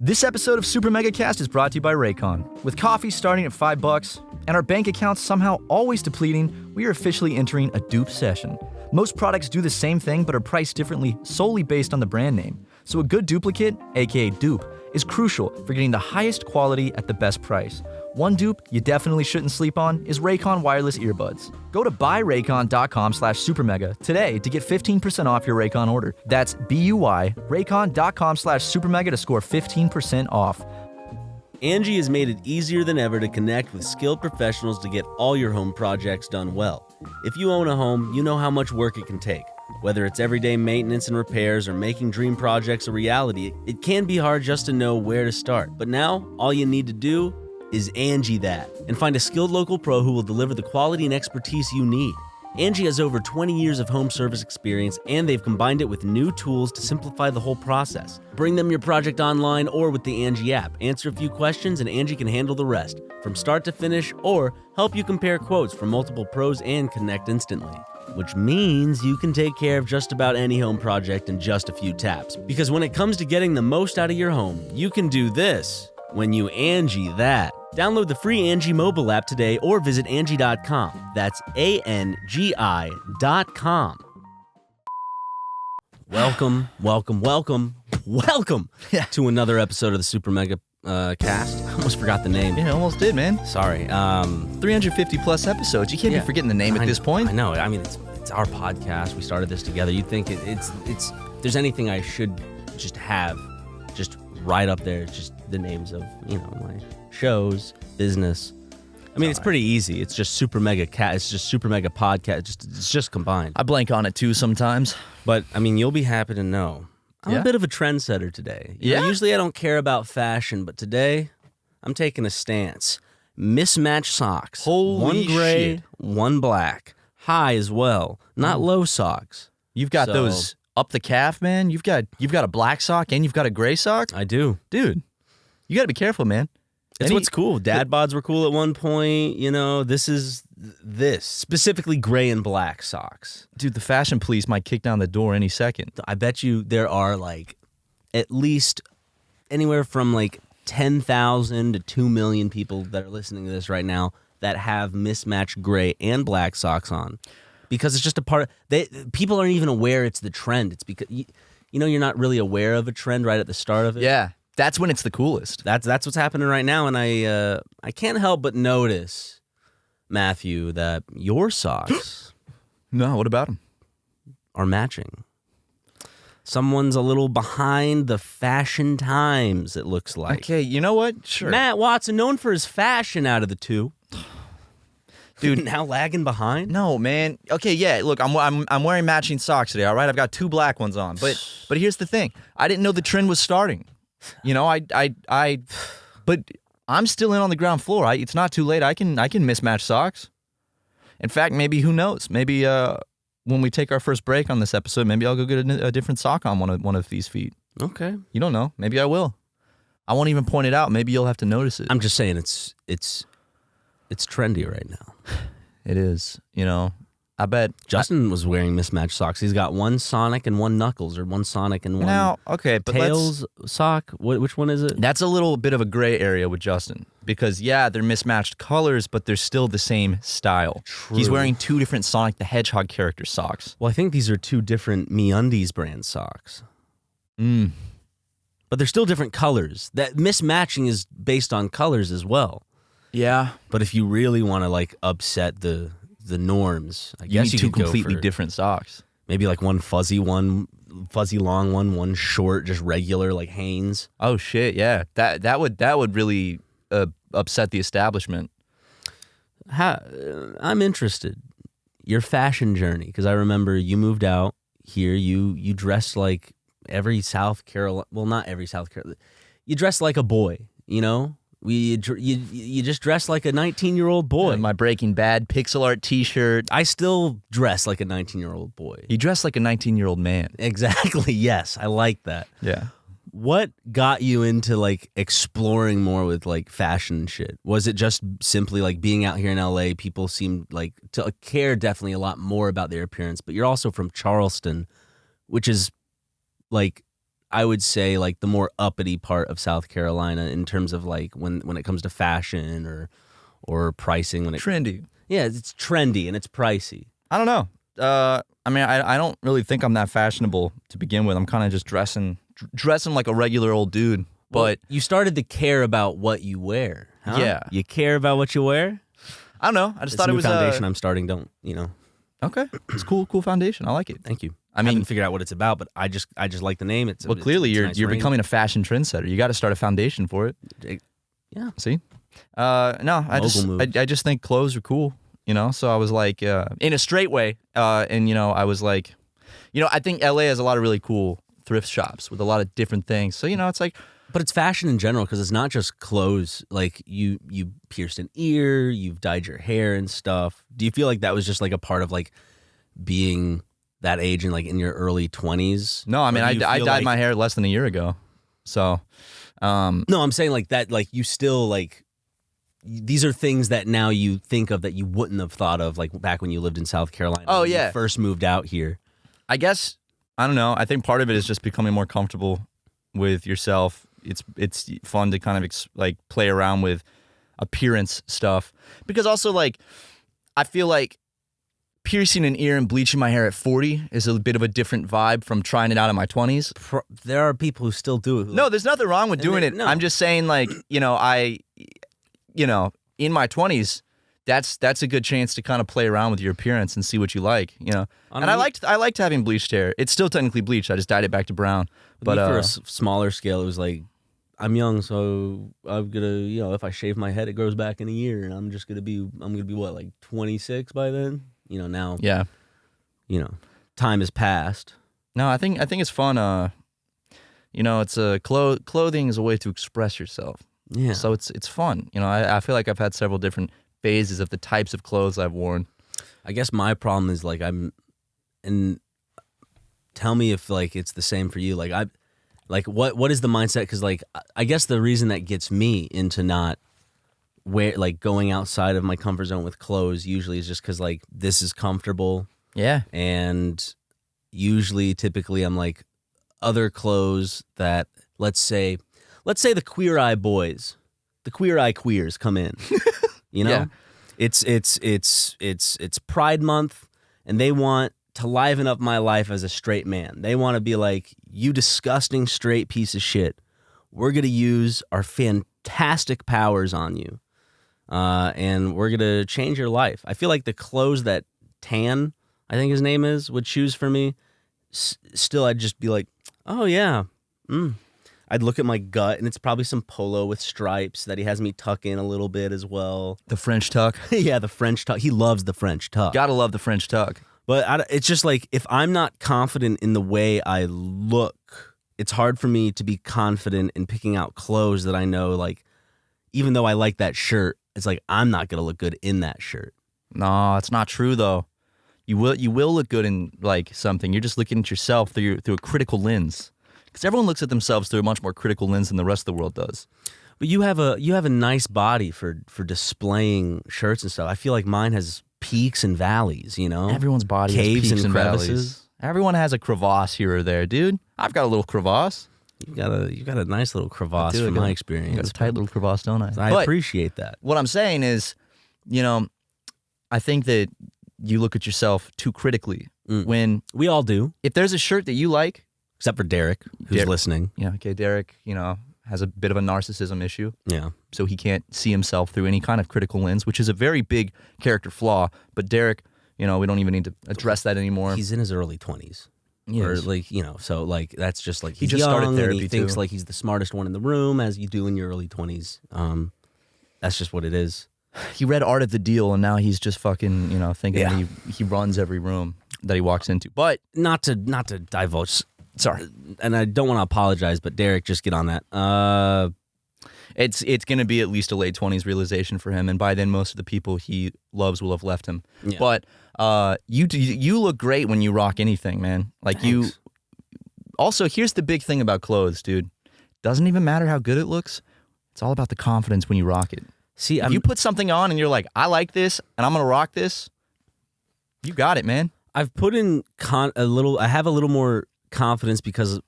This episode of SuperMegaCast is brought to you by Raycon. With coffee starting at $5 and our bank accounts somehow always depleting, we are officially entering a dupe session. Most products do the same thing but are priced differently solely based on the brand name. So a good duplicate, aka dupe, is crucial for getting the highest quality at the best price. One dupe you definitely shouldn't sleep on is Raycon wireless earbuds. Go to buyraycon.com/supermega today to get 15% off your Raycon order. That's BUY, raycon.com/supermega to score 15% off. Angie has made it easier than ever to connect with skilled professionals to get all your home projects done well. If you own a home, you know how much work it can take. Whether it's everyday maintenance and repairs or making dream projects a reality, it can be hard just to know where to start. But now, all you need to do is Angie that, and find a skilled local pro who will deliver the quality and expertise you need. Angie has over 20 years of home service experience, and they've combined it with new tools to simplify the whole process. Bring them your project online or with the Angie app. Answer a few questions and Angie can handle the rest, from start to finish, or help you compare quotes from multiple pros and connect instantly. Which means you can take care of just about any home project in just a few taps. Because when it comes to getting the most out of your home, you can do this when you Angie that. Download the free Angie mobile app today or visit Angie.com. That's ANGI.com. Welcome to another episode of the SuperMega Cast. I almost forgot the name. Yeah, almost did, man. Sorry. 350 plus episodes. You can't be forgetting the name at this point. I know. I mean, it's our podcast. We started this together. You'd think it's if there's anything I should just have just right up there, it's just the names of, my shows, business. I mean, it's pretty easy. It's just SuperMegaCast. It's just SuperMega Podcast. It's just combined. I blank on it too sometimes. But, I mean, you'll be happy to know I'm a bit of a trendsetter today. Usually I don't care about fashion, but today I'm taking a stance. Mismatched socks. Holy one gray, shit. one black. High as well. Not low socks. You've got those up the calf, man. You've got a black sock and you've got a gray sock. I do. Dude, you got to be careful, man. It's what's cool. Dad bods were cool at one point. This is specifically gray and black socks. Dude, the fashion police might kick down the door any second. I bet you there are at least anywhere from 10,000 to 2 million people that are listening to this right now that have mismatched gray and black socks on, because it's just a part of people aren't even aware it's the trend. It's because you're not really aware of a trend right at the start of it. Yeah. That's when it's the coolest. That's what's happening right now, and I can't help but notice, Matthew, that your socks No, what about them? are matching. Someone's a little behind the fashion times, it looks like. Okay, you know what? Sure. Matt Watson, known for his fashion out of the two. Dude, now lagging behind? No, man. Okay, yeah. Look, I'm wearing matching socks today. All right, I've got 2 black ones on. But here's the thing. I didn't know the trend was starting. But I'm still in on the ground floor. It's not too late. I can mismatch socks. In fact, maybe, who knows? Maybe when we take our first break on this episode, maybe I'll go get a different sock on one of these feet. Okay. You don't know. Maybe I will. I won't even point it out. Maybe you'll have to notice it. I'm just saying it's trendy right now. It is. I bet Justin was wearing mismatched socks. He's got one Sonic and one Knuckles, or one Sonic and one but Tails sock. Which one is it? That's a little bit of a gray area with Justin, because they're mismatched colors, but they're still the same style. True. He's wearing 2 different Sonic the Hedgehog character socks. Well, I think these are 2 different MeUndies brand socks. But they're still different colors. That mismatching is based on colors as well. Yeah. But if you really want to upset the norms, I guess you need 2 could completely go for different socks. Maybe one fuzzy long one short, just regular like Hanes. Oh shit, yeah. That would really upset the establishment. I'm interested. Your fashion journey, because I remember you moved out here. You dressed like every South Carolina. Well, not every South Carolina. You dressed like a boy. You just dress like a 19-year-old boy. My Breaking Bad pixel art T-shirt. I still dress like a 19-year-old boy. You dress like a 19-year-old man. Exactly. Yes, I like that. Yeah. What got you into exploring more with fashion and shit? Was it just simply being out here in LA? People seem to care definitely a lot more about their appearance, but you're also from Charleston, which is I would say like the more uppity part of South Carolina in terms of like when it comes to fashion or pricing. Trendy. Yeah, it's trendy and it's pricey. I don't know. I mean, I don't really think I'm that fashionable to begin with. I'm kind of just dressing like a regular old dude. But Well, you started to care about what you wear. Huh? Yeah. You care about what you wear? I don't know. I just It's thought a it new was foundation I'm starting. Okay. It's cool foundation. I like it. Thank you. I I mean- haven't figured out what it's about, but I just like the name. Well, clearly it's a you're nice you're ring. becoming a fashion trendsetter. You got to start a foundation for it. Yeah. See? No, Mogul move. I just think clothes are cool, you know? So I was like, in a straight way, and, you know, I was like, you know, I think LA has a lot of really cool thrift shops with a lot of different things. So, you know, it's like, But it's fashion in general because it's not just clothes. Like you pierced an ear, you've dyed your hair and stuff. Do you feel like that was just like a part of like being that age and like in your early 20s? no, I mean, Or I do you feel dyed like- my hair less than a year ago. So, No, I'm saying like that. Like you still like these are things that now you think of that you wouldn't have thought of like back when you lived in South Carolina. Oh, when you yeah. first moved out here. I guess, I don't know. I think part of it is just becoming more comfortable with yourself. It's fun to kind of like play around with appearance stuff, because also like I feel like piercing an ear and bleaching my hair at 40 is a bit of a different vibe from trying it out in my 20s. There are people who still do it. No, there's nothing wrong with And doing they- it. no. I'm just saying, like, you know, in my 20s, that's a good chance to kind of play around with your appearance and see what you like, you know. I And I mean- liked having bleached hair. It's still technically bleached. I just dyed it back to brown. But But for a smaller scale, it was like, I'm young, so I'm gonna, you know, if I shave my head, it grows back in a year, and I'm gonna be what, like 26 by then? You know, now, yeah. you know, time has passed. No, I think it's fun. You know, it's clothing is a way to express yourself. Yeah. So it's fun. You know, I feel like I've had several different phases of the types of clothes I've worn. I guess my problem is like and tell me if like it's the same for you. Like what is the mindset? Because like I guess the reason that gets me into not going outside of my comfort zone with clothes usually is just because like this is comfortable, Yeah. and usually typically I'm like other clothes that let's say the Queer Eye boys, the Queer Eye queers come in, you know. Yeah. It's Pride Month, and they want to liven up my life as a straight man. They want to be like, you disgusting straight piece of shit. We're going to use our fantastic powers on you, and we're going to change your life. I feel like the clothes that Tan, I think his name is, would choose for me, still I'd just be like, oh yeah. I'd look at my gut, and it's probably some polo with stripes that he has me tuck in a little bit as well. The French tuck. Yeah, the French tuck. He loves the French tuck. Gotta love the French tuck. But it's just like, if I'm not confident in the way I look, it's hard for me to be confident in picking out clothes that I know, like, even though I like that shirt, it's like, I'm not going to look good in that shirt. No, it's not true though. You will look good in like something. You're just looking at yourself through a critical lens. Because everyone looks at themselves through a much more critical lens than the rest of the world does. But you have a nice body for displaying shirts and stuff. I feel like mine has peaks and valleys, you know? Everyone's body Caves has peaks and and crevices. valleys. Everyone has a crevasse here or there, dude. I've got a little crevasse. You got a nice little crevasse Dude, from I my got experience. a tight little crevasse, don't I? I But appreciate that. what I'm saying is, you know, I think that you look at yourself too critically. When We all do, if there's a shirt that you like, except for Derek, who's Derek. listening. yeah, okay, Derek, you know, has a bit of a narcissism issue. Yeah. So he can't see himself through any kind of critical lens, which is a very big character flaw. But Derek, you know, we don't even need to address that anymore. He's in his early 20s. He Or is. like, you know, so like that's just like He he's just started young and therapy, he thinks too. like he's the smartest one in the room, as you do in your early 20s. That's just what it is. He read Art of the Deal, and now he's just fucking, you know, thinking Yeah. that he runs every room that he walks into. But Not to divulge, sorry, and I don't want to apologize, but Derek, just get on that. it's going to be at least a late 20s realization for him, and by then most of the people he loves will have left him. Yeah. But you look great when you rock anything, man. Like you. Thanks. Also, here's the big thing about clothes, dude. Doesn't even matter how good it looks. It's all about the confidence when you rock it. See, If you put something on and you're like, I like this, and I'm gonna rock this, you got it, man. I've put in I have a little more confidence because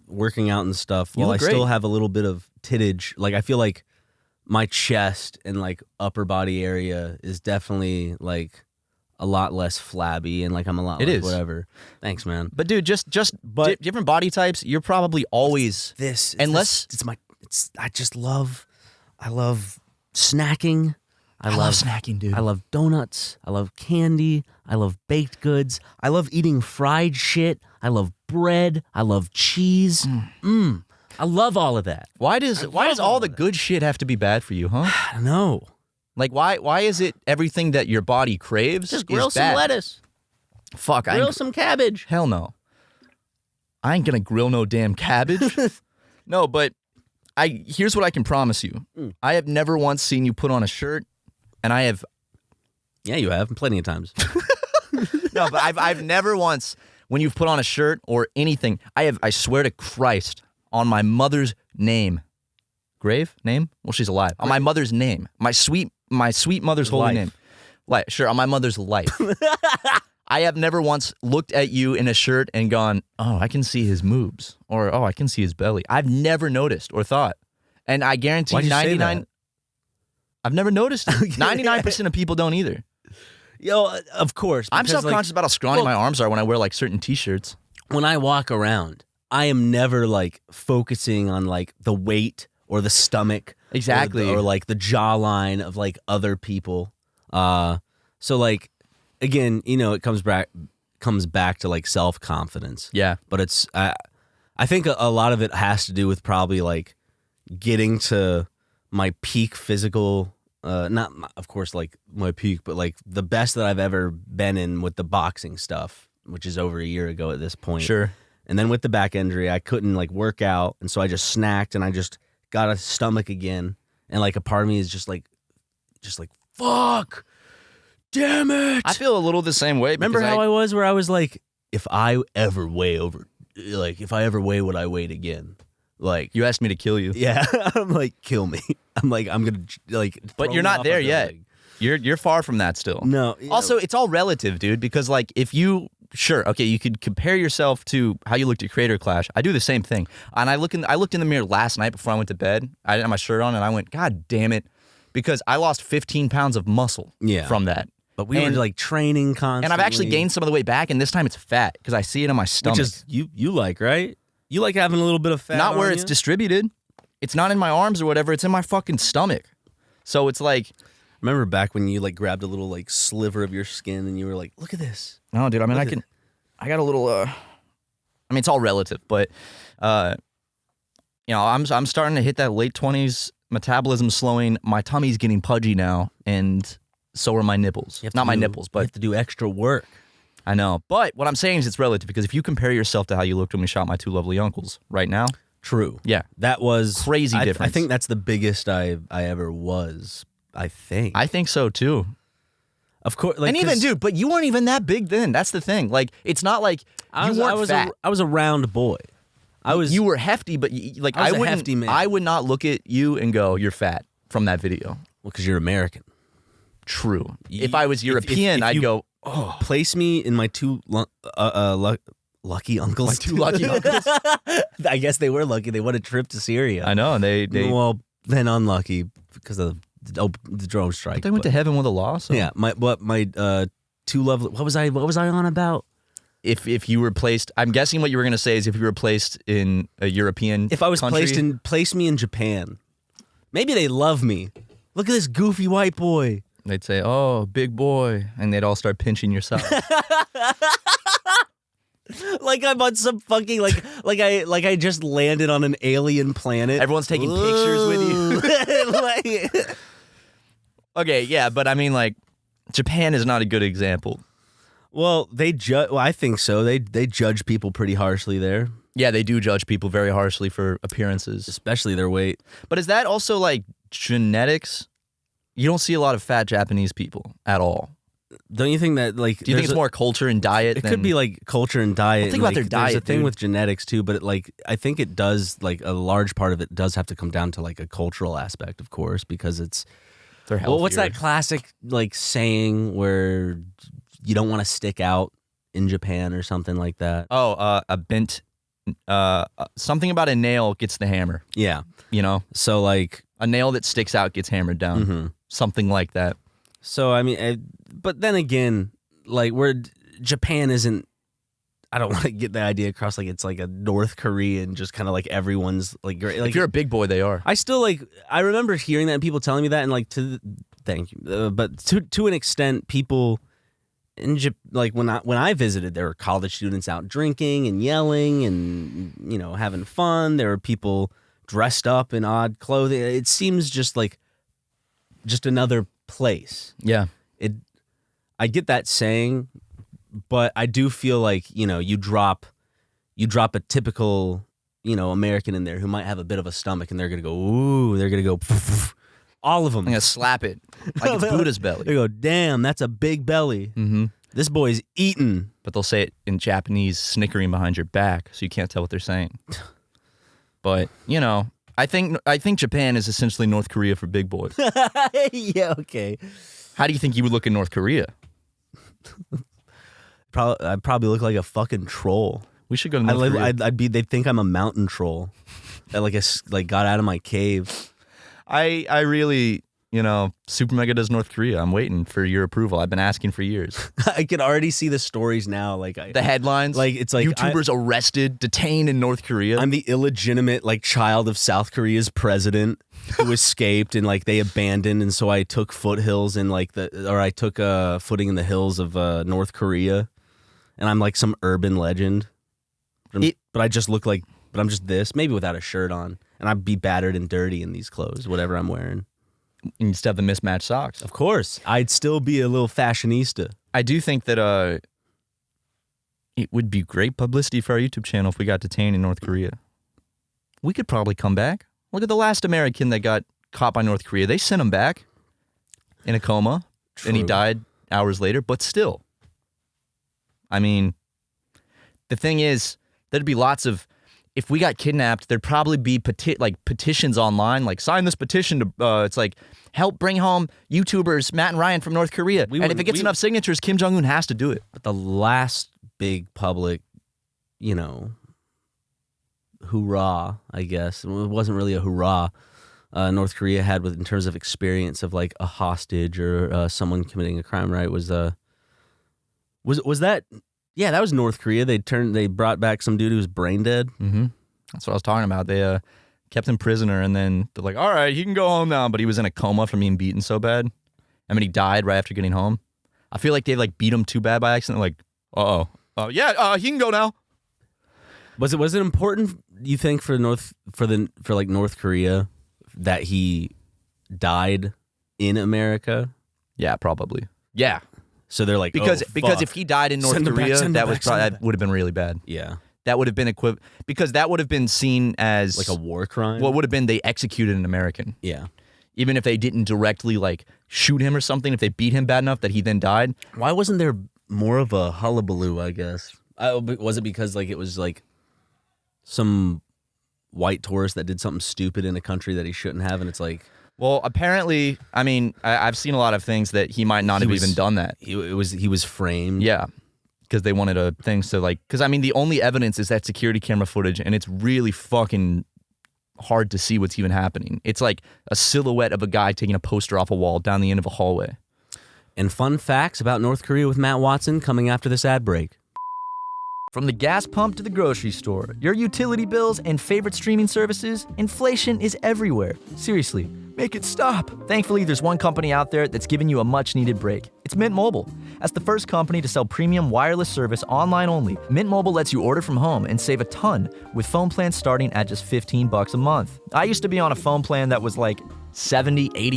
working out and stuff, You while I look great. still have a little bit of tittage, like I feel like my chest and like upper body area is definitely like a lot less flabby and like I'm a lot It less is. whatever. Thanks, man. But dude, just different body types. You're probably always I love snacking. I love snacking, dude. I love donuts. I love candy. I love baked goods. I love eating fried shit. I love bread. I love cheese. I love all of that. Why does all the good shit have to be bad for you, huh? I know. Like why is it everything that your body craves Just is grill some bad? lettuce. Fuck, Grill some cabbage. hell no. I ain't gonna grill no damn cabbage. No, but here's what I can promise you. I have never once seen you put on a shirt, and I have. Yeah, you have plenty of times. No, but I've never once, when you've put on a shirt or anything, I swear to Christ, on my mother's name. Grave? Name? Well, she's alive. On my mother's name. My sweet mother's holy Life. name. Like, sure, on my mother's life. I have never once looked at you in a shirt and gone, oh, I can see his moobs. Or, oh, I can see his belly. I've never noticed or thought. And I guarantee Why'd you say 99... that? I've never noticed it. 99% of people don't either. Yo, of course. I'm because, self-conscious about how scrawny my arms are when I wear like certain t-shirts. When I walk around, I am never like focusing on like the weight or the stomach. Exactly. Or like the jawline of like other people. So like, again, you know, it comes back to like self-confidence. Yeah. But it's, I think a lot of it has to do with probably like getting to my peak physical, not of course like my peak, but like the best that I've ever been in with the boxing stuff, which is over a year ago at this point. Sure. And then with the back injury, I couldn't like work out, and so I just snacked, and I just got a stomach again, and like a part of me is just like fuck, damn it. I feel a little the same way. Remember how I was, where I was like, if I ever weigh what I weighed again, like you asked me to kill you. yeah, I'm like, kill me. I'm gonna like, But throw you're me not off there a yet. building. You're far from that still. No. Also, it's all relative, dude, because like if you sure, okay, you could compare yourself to how you looked at Creator Clash. I do the same thing. And I looked in the mirror last night before I went to bed. I didn't have my shirt on and I went, God damn it, because I lost 15 pounds of muscle from that. But we were like training constantly. And I've actually gained some of the weight back, and this time it's fat because I see it in my stomach. Which is you like, right? You like having a little bit of fat. Not where on it's you? distributed. It's not in my arms or whatever. It's in my fucking stomach. So it's like, Remember back when you like grabbed a little like sliver of your skin and you were like, look at this. no, dude. I mean, I got a little. I mean, it's all relative, but you know, I'm starting to hit that late 20s. Metabolism slowing. My tummy's getting pudgy now, and so are my nipples. Not my nipples, You but have to do extra work. I know. But what I'm saying is it's relative, because if you compare yourself to how you looked when we shot my two lovely uncles right now, True. yeah, That was Crazy I difference. think that's the biggest I ever was. I think so too. of course. Like, And even, 'cause dude, but you weren't even that big then. That's the thing. Like, it's not like I you weren't fat. I was a round boy. You were hefty, but like I was a wouldn't. hefty man. I would not look at you and go, "You're fat" from that video. Well, because you're American. True. If I was European, if I'd you go, "Oh, Place me in my two lucky uncles. my two lucky uncles." I guess they were lucky. They won a trip to Syria. I know, and they Well, then unlucky because of the drone strike. but they went to heaven with a law. So Yeah, my two lovely. What was I on about? if you were placed, I'm guessing what you were going to say is if you were placed in a European If I was country, place me in Japan, maybe they love me. Look at this goofy white boy. they'd say, "Oh, big boy," and they'd all start pinching your side. Like I'm on some fucking like I just landed on an alien planet. Everyone's taking pictures with you. Like- Okay, yeah, but I mean, like, Japan is not a good example. well, they judge. Well, I think so. They judge people pretty harshly there, Yeah, they do judge people very harshly for appearances. especially their weight. But is that also like genetics? You don't see a lot of fat Japanese people at all. Don't you think that like? Do you think it's more culture and diet? It could be like culture and diet. Well, think and, about like, their There's a diet, thing dude. with genetics too, but I think it does like a large part of it does have to come down to like a cultural aspect, of course, because it's. they're Well, what's healthier. that classic like saying where you don't want to stick out in Japan or something like that? Oh, a bent something about a nail gets the hammer. Yeah. You know, So like, a nail that sticks out gets hammered down. Something like that. so I mean, but then again, like Japan isn't. I don't want to get the idea across like it's like a North Korean, just kind of like everyone's like great. Like If you're a big boy, they are. I still like. I remember hearing that and people telling me that, and like thank you, but to an extent, people in like when I visited, there were college students out drinking and yelling and having fun. There were people dressed up in odd clothing. It seems just another place. Yeah. I get that saying, but I do feel like, you drop a typical, American in there who might have a bit of a stomach and they're going to go, ooh, they're going to go, all of them. I'm going to slap it like it's Buddha's belly. They go, damn, that's a big belly. Mm-hmm. This boy's eating. But they'll say it in Japanese, snickering behind your back, so you can't tell what they're saying. But, I think Japan is essentially North Korea for big boys. Yeah, okay. How do you think you would look in North Korea? I'd probably look like a fucking troll. We should go to North Korea. They'd think I'm a mountain troll that got out of my cave. I really, SuperMega does North Korea. I'm waiting for your approval. I've been asking for years. I can already see the stories now. The headlines. It's like YouTubers arrested, detained in North Korea. I'm the illegitimate child of South Korea's president who escaped and they abandoned, and so I took foothills in I took a footing in the hills of North Korea, and I'm like some urban legend. But I just look but I'm just this, maybe without a shirt on, and I'd be battered and dirty in these clothes, whatever I'm wearing. And you still have the mismatched socks. Of course. I'd still be a little fashionista. I do think that it would be great publicity for our YouTube channel if we got detained in North Korea. We could probably come back. Look at the last American that got caught by North Korea. They sent him back in a coma, and he died hours later, but still. I mean, the thing is, there'd be lots of... If we got kidnapped, there'd probably be petitions online, sign this petition to, it's help bring home YouTubers Matt and Ryan from North Korea. And if it gets enough signatures, Kim Jong-un has to do it. But the last big public, hoorah, I guess, it wasn't really a hoorah, North Korea had in terms of experience of a hostage or someone committing a crime, right, was that... Yeah, that was North Korea. They brought back some dude who was brain dead. Mm-hmm. That's what I was talking about. They kept him prisoner, and then they're like, all right, he can go home now. But he was in a coma from being beaten so bad. I mean, he died right after getting home. I feel like they beat him too bad by accident. Yeah, he can go now. Was it important, you think, for North Korea that he died in America? Yeah, probably. Yeah. So they're like, because fuck. if he died in North Korea, that would have been really bad. Yeah, that would have been because that would have been seen as a war crime. Well, it would have been they executed an American. Yeah, even if they didn't directly shoot him or something, if they beat him bad enough that he then died. Why wasn't there more of a hullabaloo? I guess was it because it was some white tourist that did something stupid in a country that he shouldn't have, and it's Well, apparently, I mean, I've seen a lot of things that he might not have even done that. He was framed. Yeah, because they wanted things to because I mean, the only evidence is that security camera footage, and it's really fucking hard to see what's even happening. It's like a silhouette of a guy taking a poster off a wall down the end of a hallway. And fun facts about North Korea with Matt Watson coming after this ad break. From the gas pump to the grocery store, your utility bills and favorite streaming services, inflation is everywhere. Seriously, make it stop. Thankfully, there's one company out there that's giving you a much-needed break. It's Mint Mobile. As the first company to sell premium wireless service online only, Mint Mobile lets you order from home and save a ton with phone plans starting at just $15 a month. I used to be on a phone plan that was $70,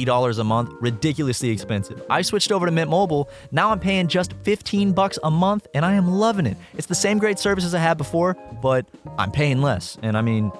$80 a month, ridiculously expensive. I switched over to Mint Mobile. Now I'm paying just $15 a month, and I am loving it. It's the same great services I had before, but I'm paying less. And I mean,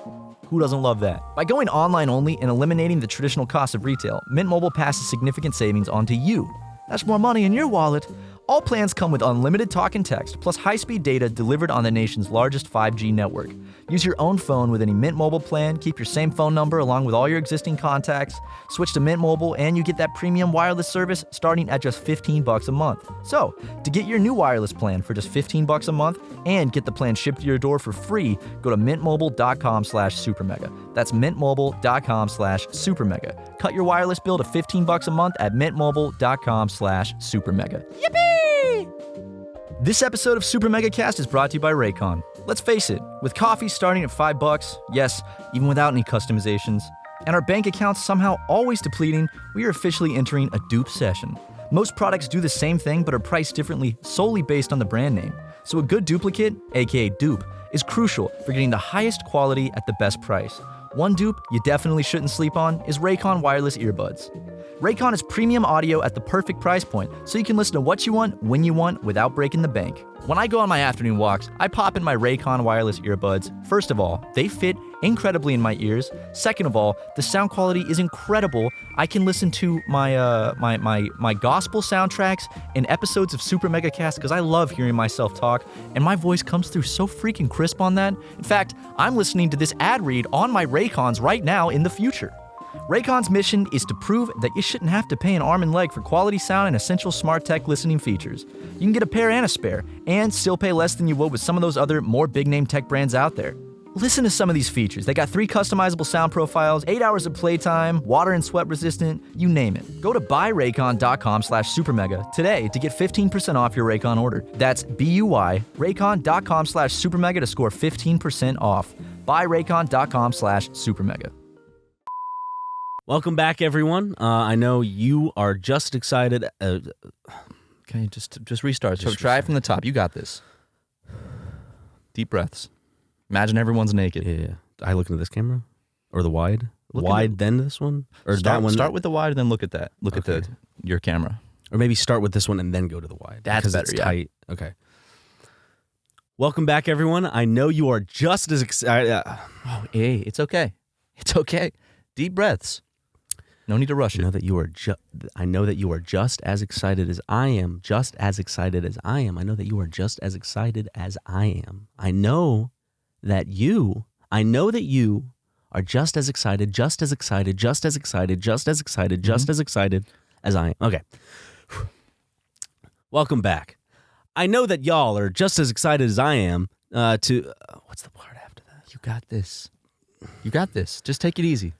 who doesn't love that? By going online only and eliminating the traditional cost of retail, Mint Mobile passes significant savings on to you. That's more money in your wallet. All plans come with unlimited talk and text, plus high-speed data delivered on the nation's largest 5G network. Use your own phone with any Mint Mobile plan, keep your same phone number along with all your existing contacts, switch to Mint Mobile, and you get that premium wireless service starting at just $15 a month. So, to get your new wireless plan for just $15 a month and get the plan shipped to your door for free, go to mintmobile.com/supermega. That's mintmobile.com/supermega. Cut your wireless bill to $15 a month at mintmobile.com/supermega. Yippee! This episode of SuperMegaCast is brought to you by Raycon. Let's face it, with coffee starting at $5, yes, even without any customizations, and our bank accounts somehow always depleting, we are officially entering a dupe session. Most products do the same thing but are priced differently solely based on the brand name. So a good duplicate, aka dupe, is crucial for getting the highest quality at the best price. One dupe you definitely shouldn't sleep on is Raycon wireless earbuds. Raycon is premium audio at the perfect price point, so you can listen to what you want, when you want, without breaking the bank. When I go on my afternoon walks, I pop in my Raycon wireless earbuds. First of all, they fit incredibly in my ears. Second of all, the sound quality is incredible. I can listen to my gospel soundtracks and episodes of SuperMegaCast because I love hearing myself talk, and my voice comes through so freaking crisp on that. In fact, I'm listening to this ad read on my Raycons right now in the future. Raycon's mission is to prove that you shouldn't have to pay an arm and leg for quality sound and essential smart tech listening features. You can get a pair and a spare, and still pay less than you would with some of those other more big-name tech brands out there. Listen to some of these features. They got 3 customizable sound profiles, 8 hours of playtime, water and sweat resistant, you name it. Go to buyraycon.com/supermega today to get 15% off your Raycon order. That's BUY, raycon.com/supermega to score 15% off. Buyraycon.com/supermega. Welcome back, everyone. I know you are just excited. Okay, just restart. So try it from the top. You got this. Deep breaths. Imagine everyone's naked. Yeah. I look into this camera? Or the wide? Then this one? Or start, that one? Start with the wide and then look at that. Look at your camera. Or maybe start with this one and then go to the wide. That's better, it's tight. Okay. Welcome back, everyone. I know you are just as excited. Hey, it's okay. It's okay. Deep breaths. No need to rush it. I know that you are just as excited as I am. Just as excited as I am. I know that you are just as excited as I am. I know that you are just as excited, just as excited, just as excited, just as excited, just as excited as I am. Okay. Welcome back. I know that y'all are just as excited as I am to... what's the part after that? You got this. You got this. Just take it easy.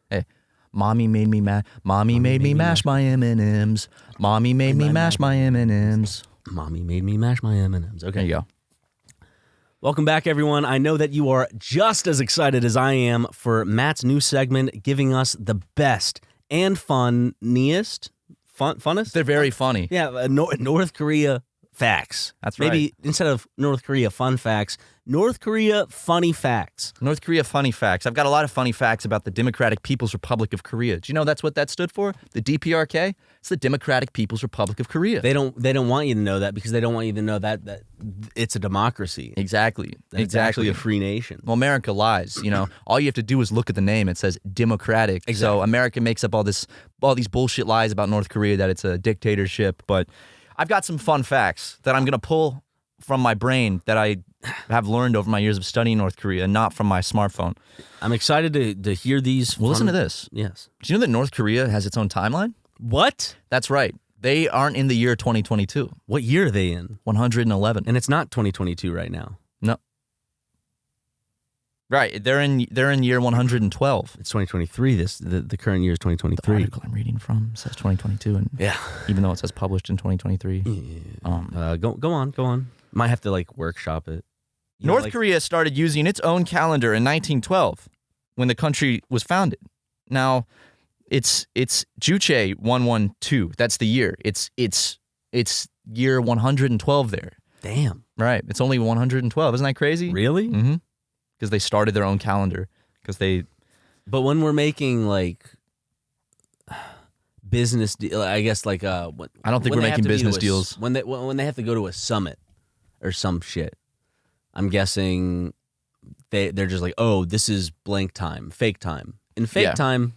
Hey. Mommy made me mash my M&Ms. Mommy made me mash my M&Ms. Mommy made me mash my M&Ms. Okay. There you go. Welcome back, everyone. I know that you are just as excited as I am for Matt's new segment, giving us the best and funnest? They're very funny. Yeah, North Korea facts. That's right. Maybe instead of North Korea fun facts, North Korea funny facts. North Korea funny facts. I've got a lot of funny facts about the Democratic People's Republic of Korea. Do you know that's what that stood for? The DPRK? It's the Democratic People's Republic of Korea. They don't want you to know that because they don't want you to know that it's a democracy. Exactly. It's actually a free nation. Well, America lies. You know, all you have to do is look at the name. It says democratic. Exactly. So America makes up all these bullshit lies about North Korea that it's a dictatorship. But I've got some fun facts that I'm going to pull from my brain that I have learned over my years of studying North Korea, not from my smartphone. I'm excited to hear these. Well, listen to this. Yes. Do you know that North Korea has its own timeline? What? That's right. They aren't in the year 2022. What year are they in? 111. And it's not 2022 right now. No. Right. They're in year 112. It's 2023. The current year is 2023. The article I'm reading from says 2022, and yeah, even though it says published in 2023. Yeah. Go on. Might have to workshop it. North Korea started using its own calendar in 1912 when the country was founded. Now, it's Juche 112. That's the year. It's year 112 there. Damn. Right. It's only 112. Isn't that crazy? Really? Mm-hmm. Because they started their own calendar. But when we're making business, I guess I don't think we're making business deals when they have to go to a summit or some shit. I'm guessing they're just like, oh, this is blank time, fake time. In fake time,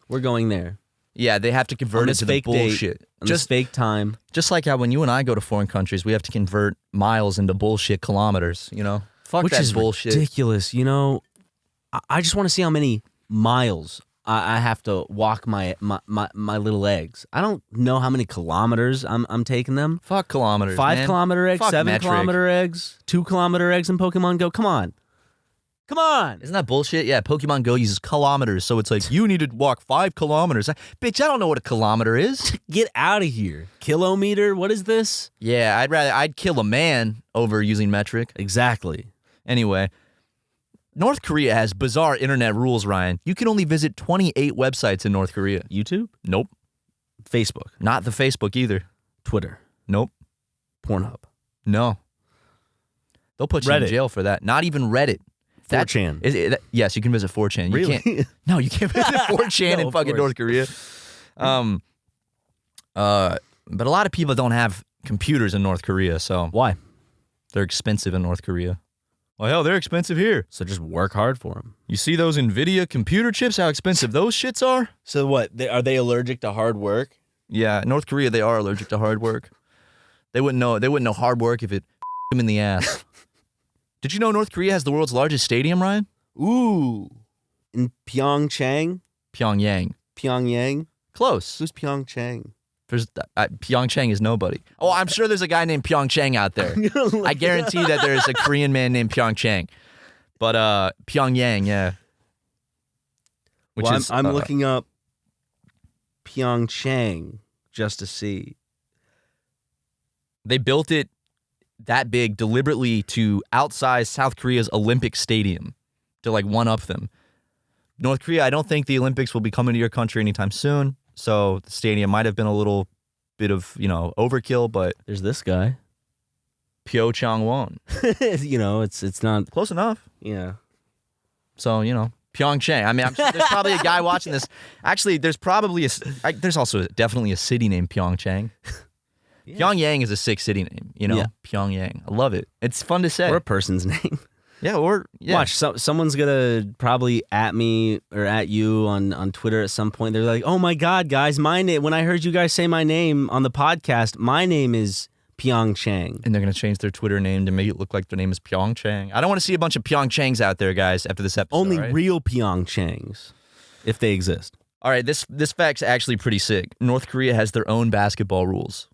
we're going there. Yeah, they have to convert it to the bullshit. Just fake time. Just like how when you and I go to foreign countries, we have to convert miles into bullshit kilometers, Fuck Which that is bullshit. ridiculous, I just want to see how many miles I have to walk my little eggs. I don't know how many kilometers I'm taking them. Fuck kilometers, 5 kilometer eggs, Fuck 7 metric. kilometer eggs, 2 kilometer eggs in Pokemon Go. Come on. Isn't that bullshit? Yeah, Pokemon Go uses kilometers, so it's like, you need to walk 5 kilometers. Bitch, I don't know what a kilometer is. Get out of here. Kilometer? What is this? Yeah, I'd kill a man over using metric. Exactly. Anyway, North Korea has bizarre internet rules, Ryan. You can only visit 28 websites in North Korea. YouTube? Nope. Facebook? Not the Facebook either. Twitter? Nope. Pornhub? No. They'll put you in Reddit. jail for that. Not even Reddit. 4chan. Yes, you can visit 4chan. You Really? can't, no, you can't visit 4chan No, in of fucking course. North Korea. But a lot of people don't have computers in North Korea, so Why? they're expensive in North Korea. Well, hell, they're expensive here. So just work hard for them. You see those NVIDIA computer chips, how expensive those shits are? So what? Are they allergic to hard work? Yeah, North Korea, they are allergic to hard work. They wouldn't know hard work if it them in the ass. Did you know North Korea has the world's largest stadium, Ryan? Ooh. In Pyeongchang? Pyongyang. Close. Who's Pyeongchang? There's Pyeongchang is nobody. Oh, I'm sure there's a guy named Pyeongchang out there. I guarantee that there's a Korean man named Pyeongchang. But Pyongyang, yeah. I'm looking up Pyeongchang just to see. They built it that big deliberately to outsize South Korea's Olympic Stadium to like one-up them. North Korea, I don't think the Olympics will be coming to your country anytime soon, so the stadium might have been a little bit of, overkill, but There's this guy. Pyeongchang. It's not. Close enough. Yeah. So, Pyeongchang. I mean, I'm sure there's probably a guy watching this. Actually, there's probably there's also definitely a city named Pyeongchang. Yeah. Pyongyang is a sick city name, Yeah. Pyongyang. I love it. It's fun to say. Or a person's name. Yeah, Watch, someone's gonna probably at me or at you on Twitter at some point. They're like, "Oh my God, guys, my name." When I heard you guys say my name on the podcast, my name is Pyeongchang. And they're going to change their Twitter name to make it look like their name is Pyeongchang. I don't want to see a bunch of Pyeongchangs out there, guys, after this episode. Only right? real Pyeongchangs, if they exist. All right, this fact's actually pretty sick. North Korea has their own basketball rules.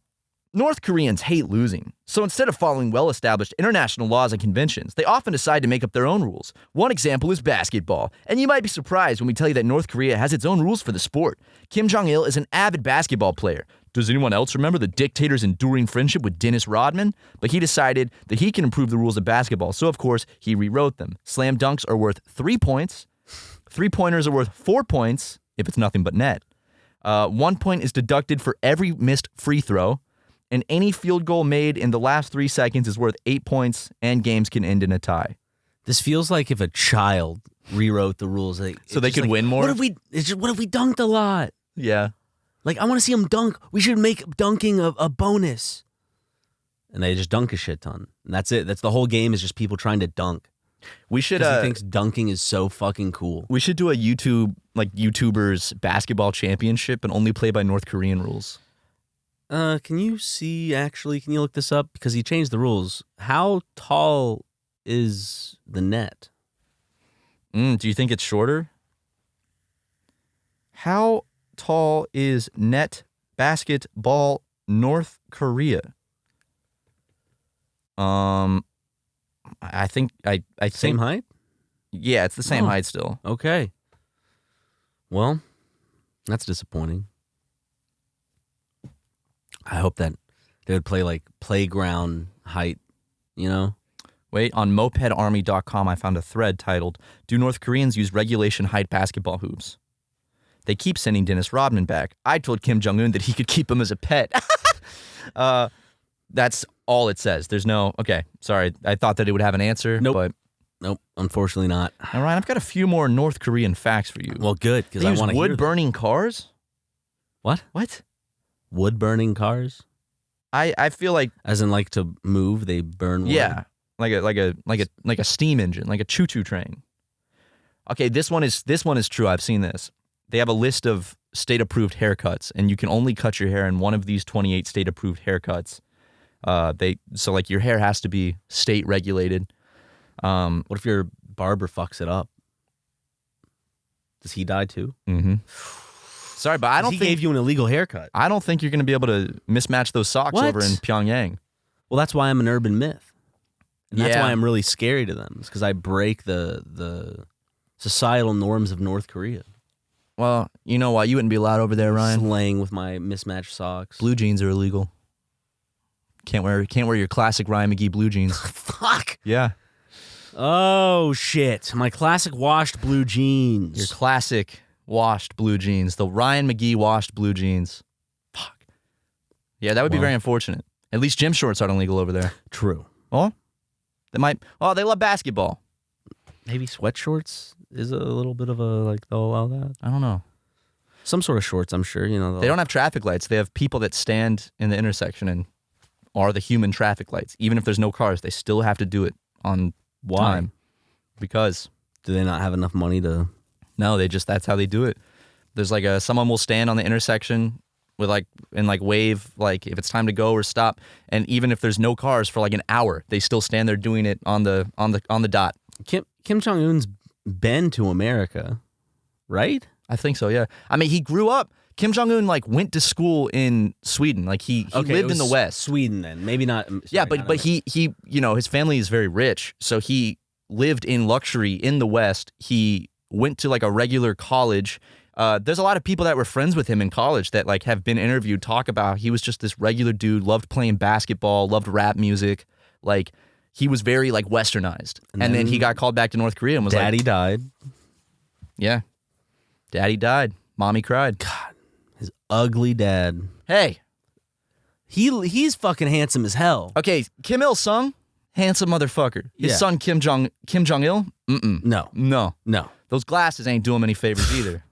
North Koreans hate losing, so instead of following well-established international laws and conventions, they often decide to make up their own rules. One example is basketball, and you might be surprised when we tell you that North Korea has its own rules for the sport. Kim Jong-il is an avid basketball player. Does anyone else remember the dictator's enduring friendship with Dennis Rodman? But he decided that he can improve the rules of basketball, so of course, he rewrote them. Slam dunks are worth 3 points. 3-pointers are worth 4 points if it's nothing but net. 1 point is deducted for every missed free throw. And any field goal made in the last 3 seconds is worth 8 points, and games can end in a tie. This feels like if a child rewrote the rules, So they could win more? What if we dunked a lot? Yeah. Like, I want to see them dunk. We should make dunking a bonus. And they just dunk a shit ton. And that's it. That's the whole game, is just people trying to dunk. We should. Because he thinks dunking is so fucking cool. We should do a YouTubers basketball championship and only play by North Korean rules. Can you look this up? Because he changed the rules. How tall is the net? Do you think it's shorter? How tall is net basketball North Korea? I think Same height? Yeah, it's the same height still. Okay. Well, that's disappointing. I hope that they would play like playground height, Wait, on mopedarmy.com I found a thread titled, "Do North Koreans use regulation height basketball hoops? They keep sending Dennis Rodman back. I told Kim Jong-un that he could keep him as a pet." That's all it says. There's no, okay, sorry. I thought that it would have an answer. Nope. But Nope, unfortunately not. All right, I've got a few more North Korean facts for you. Well, good, because They I use want to hear them. wood-burning cars? What? What? Wood-burning cars? I feel like, As in, like, to move, they burn wood? yeah, like a steam engine, like a choo-choo train. Okay, this one is true. I've seen this. They have a list of state-approved haircuts, and you can only cut your hair in one of these 28 state-approved haircuts. So like your hair has to be state-regulated. What if your barber fucks it up? Does he die too? Mm-hmm. Sorry, but I don't think... He gave you an illegal haircut. I don't think you're going to be able to mismatch those socks over in Pyongyang. Well, that's why I'm an urban myth. And that's Yeah. why I'm really scary to them. It's because I break the societal norms of North Korea. Well, you know why you wouldn't be allowed over there, Ryan? Slaying with my mismatched socks. Blue jeans are illegal. Can't wear your classic Ryan McGee blue jeans. Fuck. Yeah. Oh, shit. My classic washed blue jeans. Your classic washed blue jeans. The Ryan McGee washed blue jeans. Fuck. Yeah, that would be very unfortunate. At least gym shorts aren't illegal over there. True. Oh? They love basketball. Maybe sweatshorts is a little bit of a, like, they'll allow that. I don't know. Some sort of shorts, I'm sure. You know, They don't have traffic lights. They have people that stand in the intersection and are the human traffic lights. Even if there's no cars, they still have to do it on time. Because... Do they not have enough money to... No, that's how they do it. There's like someone will stand on the intersection with wave, like if it's time to go or stop. And even if there's no cars for like an hour, they still stand there doing it on the dot. Kim Jong-un's been to America, right? I think so, yeah. I mean, he grew up. Kim Jong-un went to school in Sweden. Like he lived in the West. Sweden then, maybe not. Sorry, yeah, but he his family is very rich, so he lived in luxury in the West. He went to like a regular college. There's a lot of people that were friends with him in college that like have been interviewed talk about he was just this regular dude, loved playing basketball, loved rap music. Like he was very like westernized. And then he got called back to North Korea and was Daddy died. Yeah. Daddy died. Mommy cried. God, his ugly dad. Hey. He's fucking handsome as hell. Okay, Kim Il-sung, handsome motherfucker. His son Kim Jong-il? No. Those glasses ain't doing him any favors either.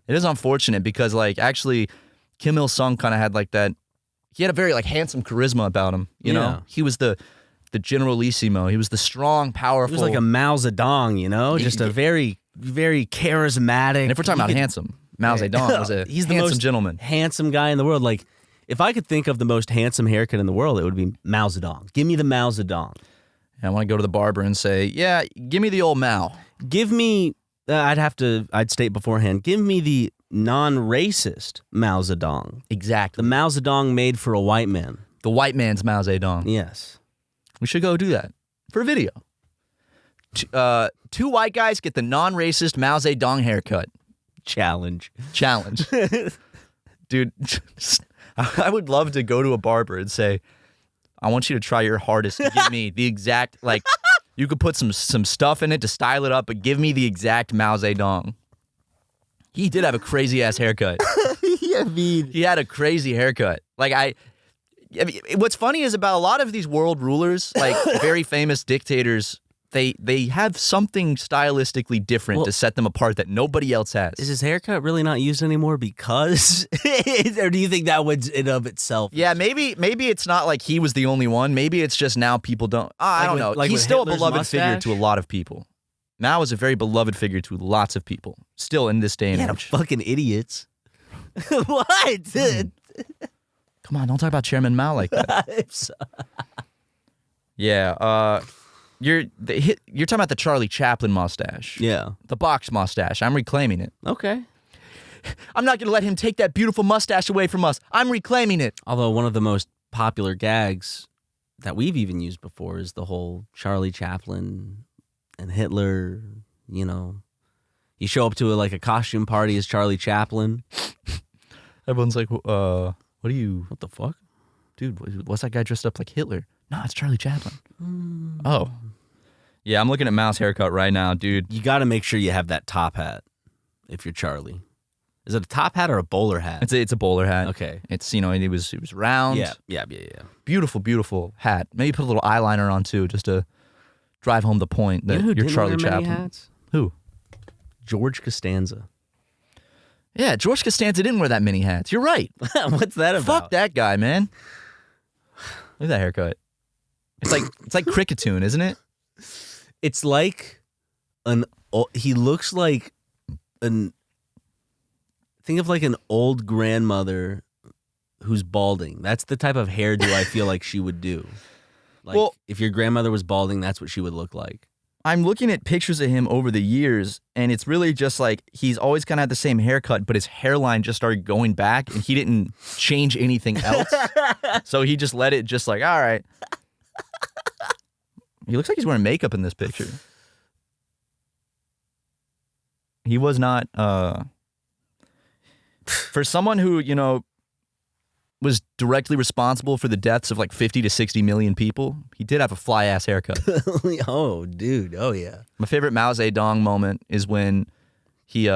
It is unfortunate because, like, actually, Kim Il-sung kind of had, like, that... He had a very, like, handsome charisma about him, you know? He was the generalissimo. He was the strong, powerful... He was like a Mao Zedong, you know? Just a very, very charismatic... And if we're talking about handsome, Mao Zedong was he's the handsome most gentleman. Handsome guy in the world. Like, if I could think of the most handsome haircut in the world, it would be Mao Zedong. Give me the Mao Zedong. I want to go to the barber and say, yeah, give me the old Mao. Give me... I'd state beforehand, give me the non-racist Mao Zedong. Exactly. The Mao Zedong made for a white man. The white man's Mao Zedong. Yes. We should go do that for a video. Two white guys get the non-racist Mao Zedong haircut. Challenge. Dude, I would love to go to a barber and say, I want you to try your hardest to give me the exact, like... You could put some stuff in it to style it up, but give me the exact Mao Zedong. He did have a crazy-ass haircut. He had a crazy haircut. Like, I mean, what's funny is about a lot of these world rulers, like very famous dictators, they have something stylistically different to set them apart that nobody else has. Is his haircut really not used anymore because? Or do you think that was in of itself? Yeah, maybe it's not like he was the only one. Maybe it's just now people don't. I don't know. Like He's still Hitler's a beloved mustache? figure to a lot of people. Mao is a very beloved figure to lots of people. Still in this day and age. Fucking idiots. What? Come on, don't talk about Chairman Mao like that. Yeah, you're talking about the Charlie Chaplin mustache. Yeah. The box mustache. I'm reclaiming it. Okay. I'm not going to let him take that beautiful mustache away from us. I'm reclaiming it. Although one of the most popular gags that we've even used before is the whole Charlie Chaplin and Hitler, you know. You show up to a costume party as Charlie Chaplin. Everyone's like, what the fuck? Dude, What's that guy dressed up like Hitler? No, it's Charlie Chaplin. Oh. Yeah, I'm looking at Mao's haircut right now, dude. you got to make sure you have that top hat if you're Charlie. Is it a top hat or a bowler hat? It's a bowler hat. Okay. It's, it was round. Yeah. Beautiful, beautiful hat. Maybe put a little eyeliner on too, just to drive home the point that You know who you're didn't Charlie wear many Chaplin. hats? Who? George Costanza. Yeah, George Costanza didn't wear that many hats. You're right. What's that about? Fuck that guy, man. Look at that haircut. It's like Cricketoon, isn't it? It's like he looks like think of like an old grandmother who's balding. That's the type of hairdo I feel like she would do. Like, Well, if your grandmother was balding, that's what she would look like. I'm looking at pictures of him over the years, and it's really just like he's always kind of had the same haircut, but his hairline just started going back, and he didn't change anything else. So he just let it just like, all right. He looks like he's wearing makeup in this picture. He was not, for someone who, you know, was directly responsible for the deaths of like 50 to 60 million people, he did have a fly-ass haircut. Oh, dude. Oh, yeah. My favorite Mao Zedong moment is when he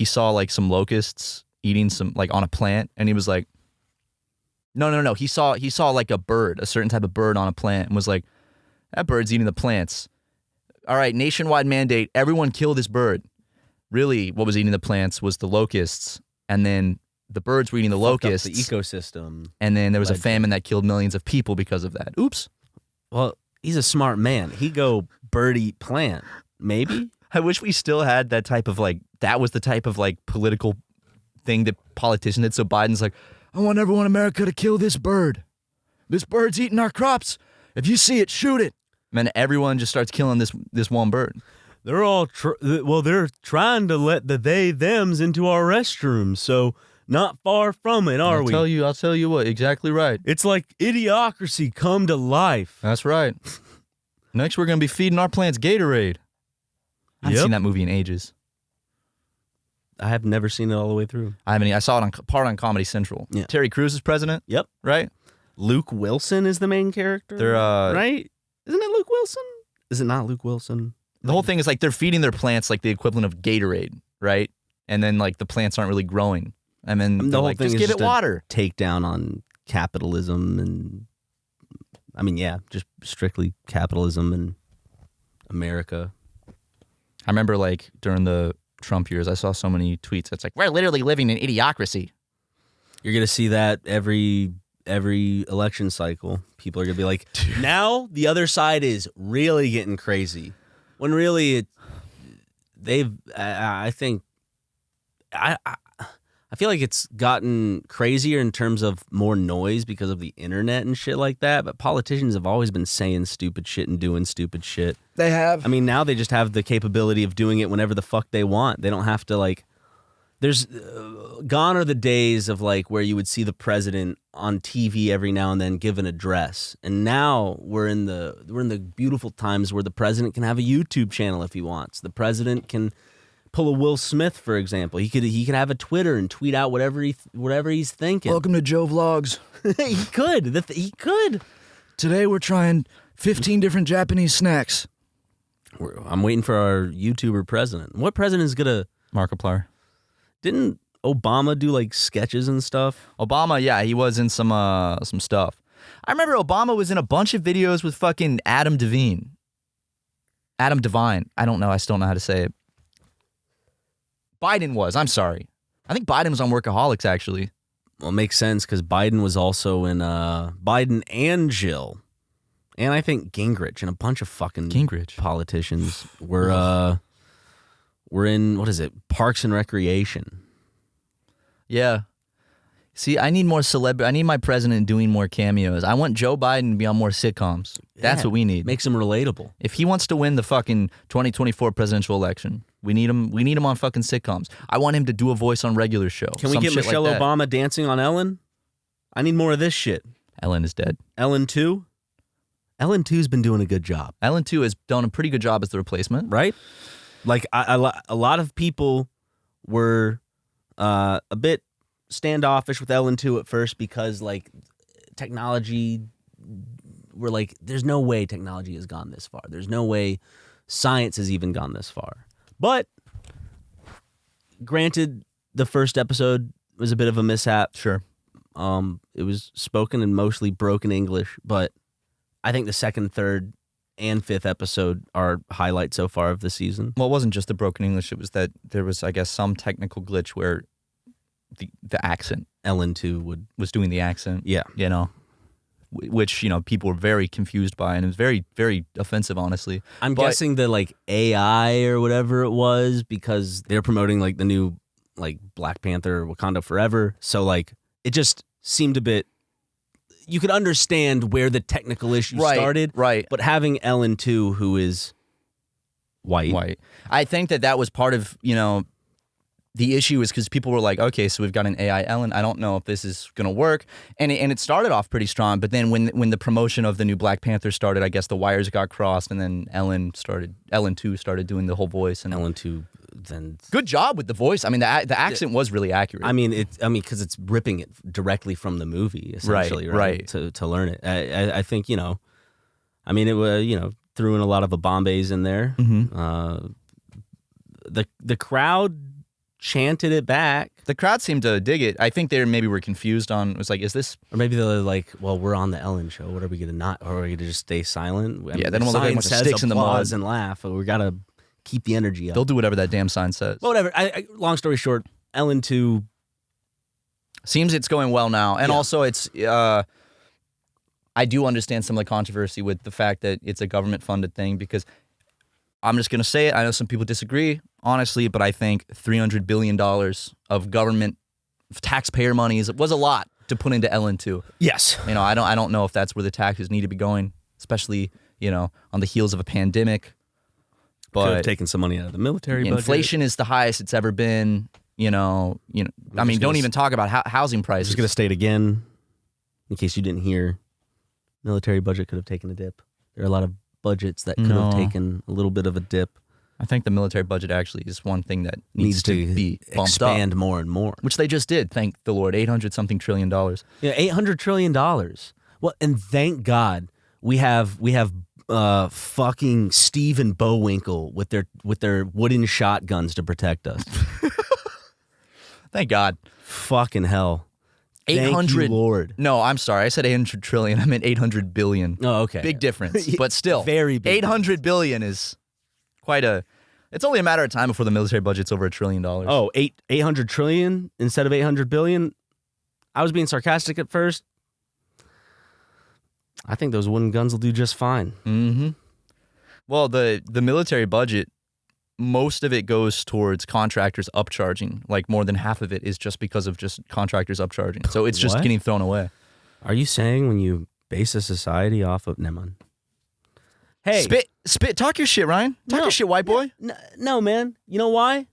saw like some locusts eating some like on a plant, and he was like, no. He saw like a bird, a certain type of bird on a plant, and was like, that bird's eating the plants. All right, nationwide mandate, everyone kill this bird. Really, what was eating the plants was the locusts, and then the birds were eating the locusts. The ecosystem. And then there was a famine that killed millions of people because of that. Oops. Well, he's a smart man. He go bird eat plant. Maybe. I wish we still had that type of like, that was the type of like political thing that politicians did. So Biden's like, I want everyone in America to kill this bird. This bird's eating our crops. If you see it, shoot it. And then everyone just starts killing this one bird. They're all, they're trying to let the they-thems into our restrooms, so not far from it, are we? I'll tell you what, exactly right. It's like idiocracy come to life. That's right. Next, we're going to be feeding our plants Gatorade. I haven't seen that movie in ages. I have never seen it all the way through. I saw it on Comedy Central. Yeah. Terry Crews is president. Yep. Right? Luke Wilson is the main character. They're right? Isn't it Luke Wilson? Is it not Luke Wilson? The whole thing is like they're feeding their plants like the equivalent of Gatorade, right? And then like the plants aren't really growing. And then the whole like, thing just is give just it water. Take down on capitalism and, I mean, yeah, just strictly capitalism and America. I remember like during the Trump years, I saw so many tweets. It's like, we're literally living in idiocracy. You're going to see that every election cycle. People are going to be like, now the other side is really getting crazy. When really, I feel like it's gotten crazier in terms of more noise because of the internet and shit like that. But politicians have always been saying stupid shit and doing stupid shit. They have. I mean, now they just have the capability of doing it whenever the fuck they want. They don't have to like. There's gone are the days of like where you would see the president on TV every now and then give an address, and now we're in the beautiful times where the president can have a YouTube channel if he wants. The president can pull a Will Smith, for example. He could have a Twitter and tweet out whatever he's thinking. Welcome to Joe Vlogs. He could. He could. Today we're trying 15 different Japanese snacks. I'm waiting for our YouTuber president. What president is gonna Markiplier. Didn't Obama do like sketches and stuff? Obama, yeah, he was in some stuff. I remember Obama was in a bunch of videos with fucking Adam Devine. Adam Devine. I don't know. I still don't know how to say it. Biden was. I'm sorry. I think Biden was on Workaholics, actually. Well, it makes sense because Biden was also in Biden and Jill. And I think Gingrich and a bunch of fucking politicians were in, what is it, Parks and Recreation. Yeah. See, I need more celebrity. I need my president doing more cameos. I want Joe Biden to be on more sitcoms. That's what we need. Makes him relatable. If he wants to win the fucking 2024 presidential election, we need him. We need him on fucking sitcoms. I want him to do a voice on regular show. Can we get Michelle Obama dancing on Ellen? I need more of this shit. Ellen is dead. Ellen 2? Ellen 2's been doing a good job. Ellen 2 has done a pretty good job as the replacement. Right? Like, a lot of people were a bit standoffish with Ellen 2 at first because, like, technology, we're like, there's no way technology has gone this far. There's no way science has even gone this far. But, granted, the first episode was a bit of a mishap. Sure. It was spoken in mostly broken English, but I think the second, third, and fifth episode are highlights so far of the season. Well, it wasn't just the broken English. It was that there was, I guess, some technical glitch where the accent. Ellen 2 was doing the accent. Yeah. You know, which, you know, people were very confused by, and it was very, very offensive, honestly. I'm guessing the, like, AI or whatever it was, because they're promoting, like, the new like Black Panther, Wakanda Forever. So like it just seemed a bit. You could understand where the technical issue started, right? But having Ellen too, who is white, I think that was part of the issue is because people were like, okay, so we've got an AI Ellen. I don't know if this is going to work. And it started off pretty strong, but then when the promotion of the new Black Panther started, I guess the wires got crossed, and then Ellen 2 started doing the whole voice. And Ellen 2 then... Good job with the voice. I mean, the accent was really accurate. I mean, because it's ripping it directly from the movie, essentially, right? To learn it. I think, I mean, it was, threw in a lot of Bombays in there. Mm-hmm. The crowd chanted it back. The crowd seemed to dig it. I think they maybe were confused on, it was like, is this... Or maybe they're like, well, we're on the Ellen show. What are we going to not... Or are we going to just stay silent? They don't want to look like a bunch of sticks in the mud. And laugh. We got to keep the energy up. They'll do whatever that damn sign says. Well, whatever. Long story short, Ellen 2... Seems it's going well now. And also it's... I do understand some of the controversy with the fact that it's a government-funded thing because... I'm just going to say it. I know some people disagree, honestly, but I think $300 billion of government taxpayer monies was a lot to put into Ellen 2. Yes. I don't know if that's where the taxes need to be going, especially, on the heels of a pandemic. But could have taken some money out of the military budget. Inflation is the highest it's ever been, I mean, don't even talk about housing prices. I'm just going to state again, in case you didn't hear, military budget could have taken a dip. There are a lot of budgets that could have taken a little bit of a dip. I think the military budget actually is one thing that needs to be bumped expand up, more and more, which they just did. Thank the Lord, $800-something trillion. Yeah, $800 trillion. Well, and thank God we have fucking Steve and Bowinkle with their wooden shotguns to protect us. Thank God. Fucking hell. 800. Thank you, Lord. No, I'm sorry. I said 800 trillion. I meant 800 billion. Oh, okay. Big difference, but still. Very big. 800 billion is quite a... It's only a matter of time before the military budget's over $1 trillion. Oh, 800 trillion instead of 800 billion? I was being sarcastic at first. I think those wooden guns will do just fine. Mm-hmm. Well, the military budget, most of it goes towards contractors upcharging. Like more than half of it is just because of just contractors upcharging. So it's just getting thrown away. Are you saying when you base a society off of... Never mind. Hey. Spit. Talk your shit, Ryan. Talk your shit, white boy. No, man. You know why?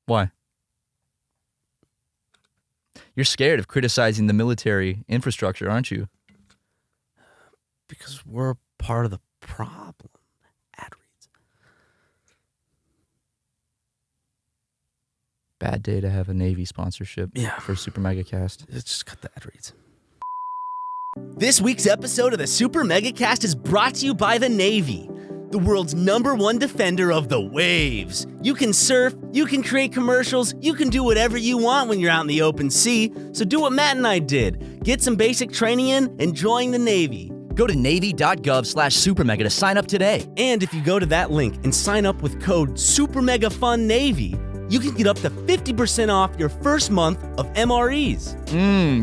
Why? You're scared of criticizing the military infrastructure, aren't you? Because we're part of the problem. Ad reads. Bad day to have a Navy sponsorship for SuperMegaCast. Just cut the ad reads. This week's episode of the SuperMegaCast is brought to you by the Navy, the world's #1 defender of the waves. You can surf, you can create commercials, you can do whatever you want when you're out in the open sea. So do what Matt and I did. Get some basic training in and join the Navy. Go to Navy.gov/SuperMega to sign up today. And if you go to that link and sign up with code SuperMegaFunNavy, you can get up to 50% off your first month of MREs.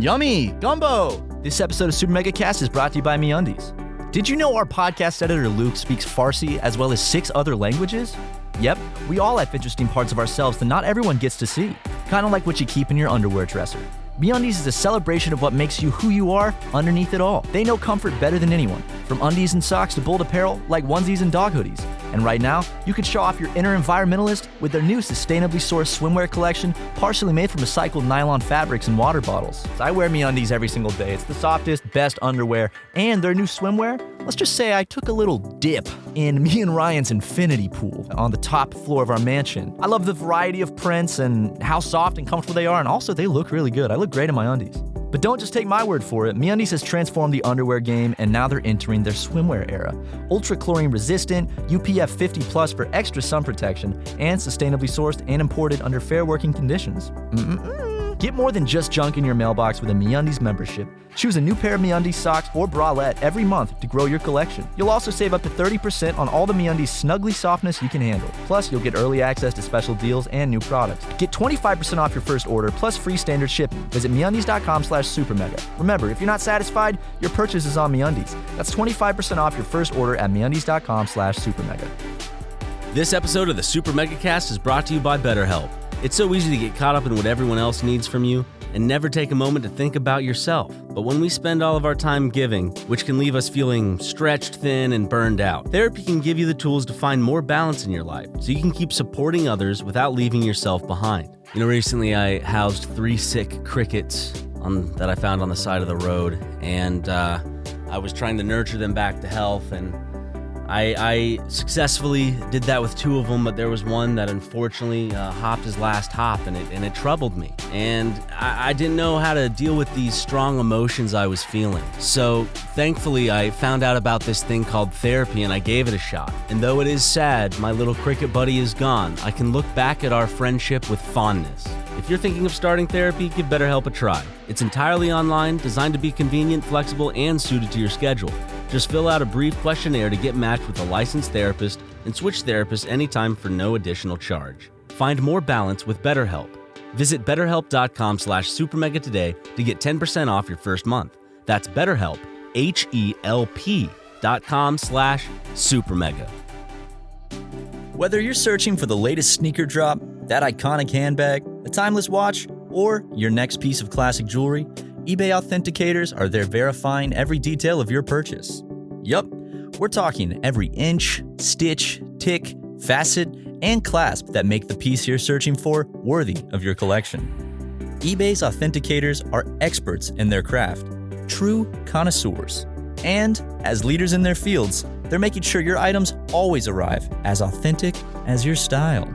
Yummy. Gumbo. This episode of SuperMegaCast is brought to you by MeUndies. Did you know our podcast editor Luke speaks Farsi as well as 6 other languages? Yep, we all have interesting parts of ourselves that not everyone gets to see. Kind of like what you keep in your underwear dresser. MeUndies is a celebration of what makes you who you are underneath it all. They know comfort better than anyone, from undies and socks to bold apparel like onesies and dog hoodies. And right now, you can show off your inner environmentalist with their new sustainably sourced swimwear collection, partially made from recycled nylon fabrics and water bottles. I wear MeUndies every single day. It's the softest, best underwear, and their new swimwear. Let's just say I took a little dip in me and Ryan's infinity pool on the top floor of our mansion. I love the variety of prints and how soft and comfortable they are, and also they look really good. I look great in my undies. But don't just take my word for it. MeUndies has transformed the underwear game, and now they're entering their swimwear era. Ultra chlorine resistant, UPF 50+ for extra sun protection, and sustainably sourced and imported under fair working conditions. Get more than just junk in your mailbox with a MeUndies membership. Choose a new pair of MeUndies socks or bralette every month to grow your collection. You'll also save up to 30% on all the MeUndies snuggly softness you can handle. Plus, you'll get early access to special deals and new products. Get 25% off your first order plus free standard shipping. Visit MeUndies.com/SuperMega. Remember, if you're not satisfied, your purchase is on MeUndies. That's 25% off your first order at MeUndies.com/SuperMega. This episode of the SuperMegaCast is brought to you by BetterHelp. It's so easy to get caught up in what everyone else needs from you and never take a moment to think about yourself. But when we spend all of our time giving, which can leave us feeling stretched thin and burned out, therapy can give you the tools to find more balance in your life so you can keep supporting others without leaving yourself behind. You know, recently I housed 3 sick crickets that I found on the side of the road, and I was trying to nurture them back to health, and I successfully did that with 2 of them, but there was one that unfortunately hopped his last hop, and it troubled me. And I didn't know how to deal with these strong emotions I was feeling. So thankfully, I found out about this thing called therapy, and I gave it a shot. And though it is sad my little cricket buddy is gone, I can look back at our friendship with fondness. If you're thinking of starting therapy, give BetterHelp a try. It's entirely online, designed to be convenient, flexible, and suited to your schedule. Just fill out a brief questionnaire to get matched with a licensed therapist and switch therapists anytime for no additional charge. Find more balance with BetterHelp. Visit BetterHelp.com/SuperMega today to get 10% off your first month. That's BetterHelp, HELP.com/SuperMega. Whether you're searching for the latest sneaker drop, that iconic handbag, a timeless watch, or your next piece of classic jewelry, eBay authenticators are there verifying every detail of your purchase. Yup, we're talking every inch, stitch, tick, facet, and clasp that make the piece you're searching for worthy of your collection. eBay's authenticators are experts in their craft, true connoisseurs. And as leaders in their fields, they're making sure your items always arrive as authentic as your style.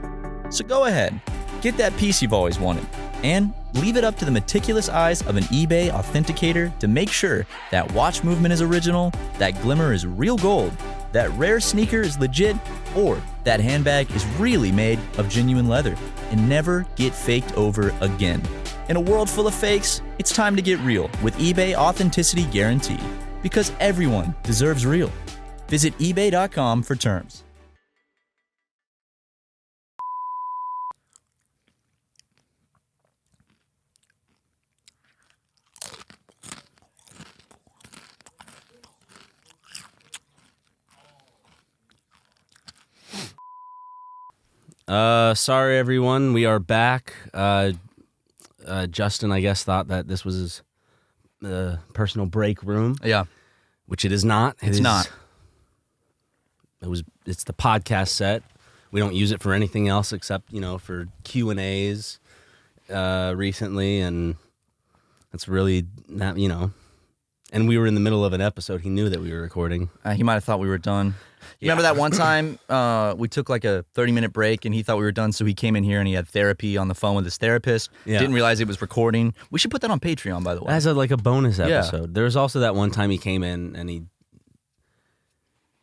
So go ahead, get that piece you've always wanted, and leave it up to the meticulous eyes of an eBay authenticator to make sure that watch movement is original, that glimmer is real gold, that rare sneaker is legit, or that handbag is really made of genuine leather and never get faked over again. In a world full of fakes, it's time to get real with eBay Authenticity Guarantee, because everyone deserves real. Visit ebay.com for terms. Sorry everyone, we are back. Justin, I guess, thought that this was his personal break room. Yeah. Which it is not. It's not. It's the podcast set. We don't use it for anything else except, for Q&As recently, and that's really not, And we were in the middle of an episode. He knew that we were recording. He might have thought we were done. Yeah. Remember that one time we took like a 30-minute break and he thought we were done, so he came in here and he had therapy on the phone with his therapist. Yeah. Didn't realize it was recording. We should put that on Patreon, by the way. As a bonus episode. Yeah. There was also that one time he came in and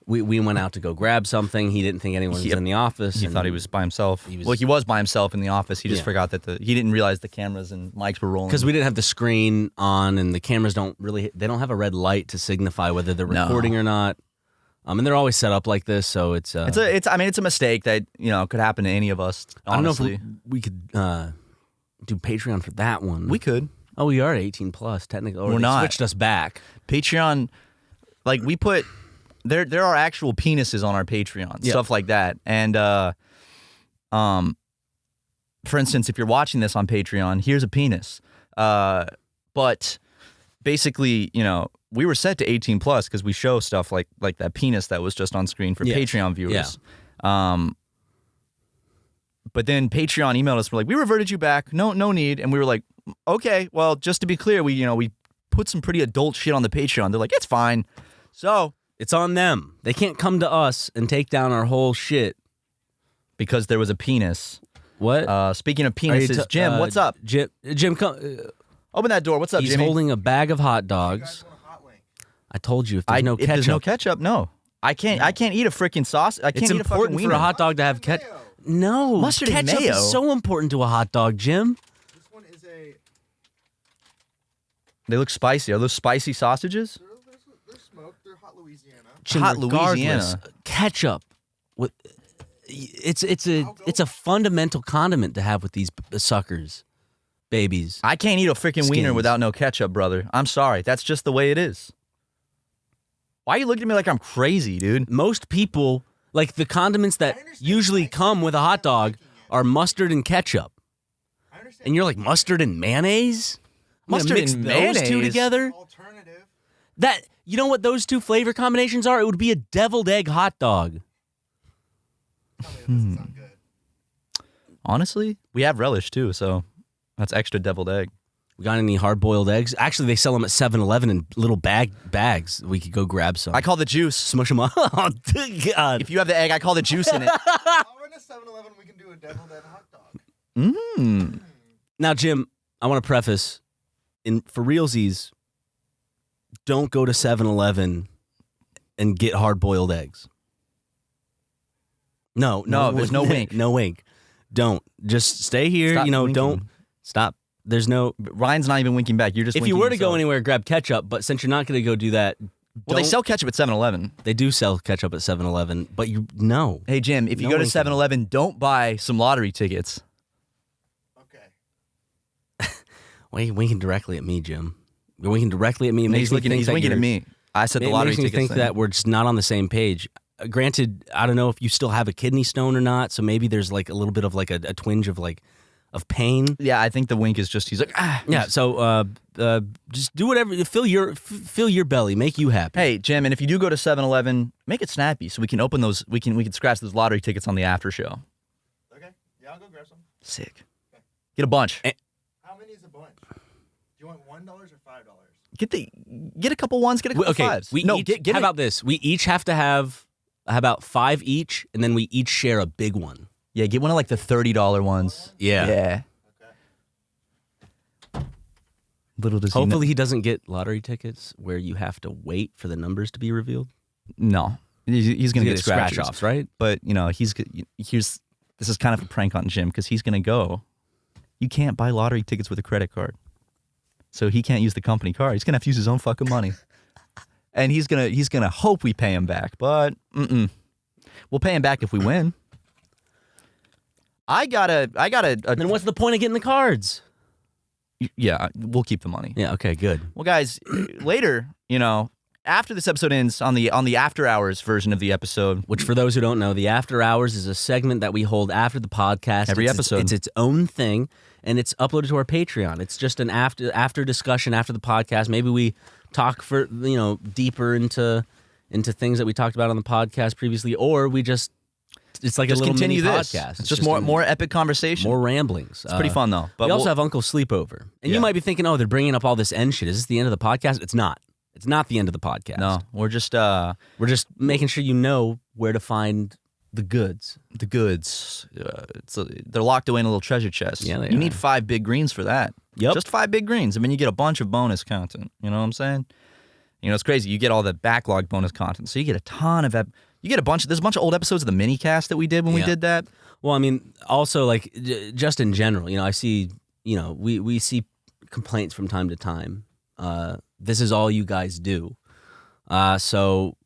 we went out to go grab something. He didn't think anyone was in the office. He thought he was by himself. He was by himself in the office. He just forgot that he didn't realize the cameras and mics were rolling. Because we didn't have the screen on, and the cameras don't have a red light to signify whether they're recording or not. And they're always set up like this, so it's a mistake that could happen to any of us. Honestly. I don't know if we could do Patreon for that one. We could. Oh, we are 18 plus technically. Or we're not. Switched us back. Patreon, like we put. There are actual penises on our Patreon, stuff like that. And for instance, if you're watching this on Patreon, here's a penis. But basically, we were set to 18 plus because we show stuff like that penis that was just on screen for Patreon viewers. Yeah. But then Patreon emailed us, we're like, we reverted you back. No need. And we were like, okay, well, just to be clear, we put some pretty adult shit on the Patreon. They're like, it's fine. So it's on them. They can't come to us and take down our whole shit because there was a penis. What? Speaking of penises, Jim, what's up? Jim, come. Open that door. What's up, He's Jimmy? holding a bag of hot dogs. I told you if there's no ketchup. If there's no ketchup, no. I can't eat a freaking sauce. I can't eat a fucking wiener. It's important for a hot dog to have ketchup. No, mustard and ketchup mayo is so important to a hot dog, Jim. This one is They look spicy. Are those spicy sausages? They're smoked. They're hot Louisiana. Jim, hot Louisiana. Ketchup. It's a fundamental condiment to have with these suckers, babies. I can't eat a freaking wiener without no ketchup, brother. I'm sorry. That's just the way it is. Why are you looking at me like I'm crazy, dude? Most people, Like the condiments that I understand usually spicy, come with a hot dog liking it. are mustard and ketchup. I understand. And you're like, mustard and mayonnaise? I'm gonna Mustard mix and those two mayonnaise? together? Alternative. You know what those two flavor combinations are? It would be a deviled egg hot dog. Tell me that doesn't sound good. Honestly, we have relish too, so that's extra deviled egg. We got any hard-boiled eggs? Actually, they sell them at 7-Eleven in little bags. We could go grab some. I call the juice. Smush them up. Oh, God. If you have the egg, I call the juice in it. Oh, we're in a 7-Eleven. We can do a deviled egg hot dog. Mmm. Now, Jim, I want to preface, for realsies, don't go to 7-Eleven and get hard-boiled eggs. No, there's no wink. No wink. Don't. Just stay here. Stop Don't winking. stop. There's no. Ryan's not even winking back. You're just. If you winking were to go yourself. anywhere, grab ketchup. But since you're not going to go do that, Well, they don't- sell ketchup at 7-Eleven. They do sell ketchup at 7-Eleven, but no. Hey, Jim, if you No go to winking. 7-Eleven, don't buy some lottery tickets. Okay. Why are you winking directly at me, Jim? You're winking directly at me. It makes He's me looking. think He's that winking at you're- me. I said the It lottery makes me tickets think thing. that we're just not on the same page. Granted, I don't know if you still have a kidney stone or not, so maybe there's like a little bit of like a twinge of like of pain. Yeah, I think the wink is just. He's like, ah. Yeah, so just do whatever. Fill your belly, make you happy. Hey, Jim, and if you do go to 7-Eleven, make it snappy so we can open those. We can scratch those lottery tickets on the after show. Okay. Yeah, I'll go grab some. Sick. Get a bunch. How many is a bunch? Do you want $1 or $5? Get a couple ones. Get a couple Okay, fives. we no, each, get how it. about this? We each have to have about 5 each, and then we each share a big one. Yeah, get one of like the $30 ones. Yeah. Yeah. Okay. Little does Hopefully he doesn't get lottery tickets where you have to wait for the numbers to be revealed. No, he's gonna get scratch offs, right? But this is kind of a prank on Jim because he's gonna go. You can't buy lottery tickets with a credit card, so he can't use the company card. He's gonna have to use his own fucking money, and he's gonna hope we pay him back. But we'll pay him back if we win. I got a. Then what's the point of getting the cards? Yeah, we'll keep the money. Yeah. Okay. Good. Well, guys, later, after this episode ends on the after hours version of the episode, Which, for those who don't know, the After Hours is a segment that we hold after the podcast. Every It's episode. It's its own thing, and it's uploaded to our Patreon. It's just an after discussion after the podcast. Maybe we talk for deeper into things that we talked about on the podcast previously, or we just it's like just a little continue mini this. podcast. It's just more epic conversation. more ramblings. It's pretty fun though. But we also we'll- have Uncle Sleepover, and Yeah. you might be thinking, "Oh, they're bringing up all this end shit. Is this the end of the podcast?" It's not. It's not the end of the podcast. No, we're just We're just making sure you know where to find the goods. the goods. They're locked away in a little treasure chest. Yeah, they you are. need 5 big greens for that. Yep. Just 5 big greens. I mean, you get a bunch of bonus content. You know what I'm saying? It's crazy. You get all the backlog bonus content, so you get a ton of. You get there's a bunch of old episodes of the mini cast that we did when we Yeah. did that. Well, I mean, also like just in general, I see, we see complaints from time to time. This is all you guys do. So,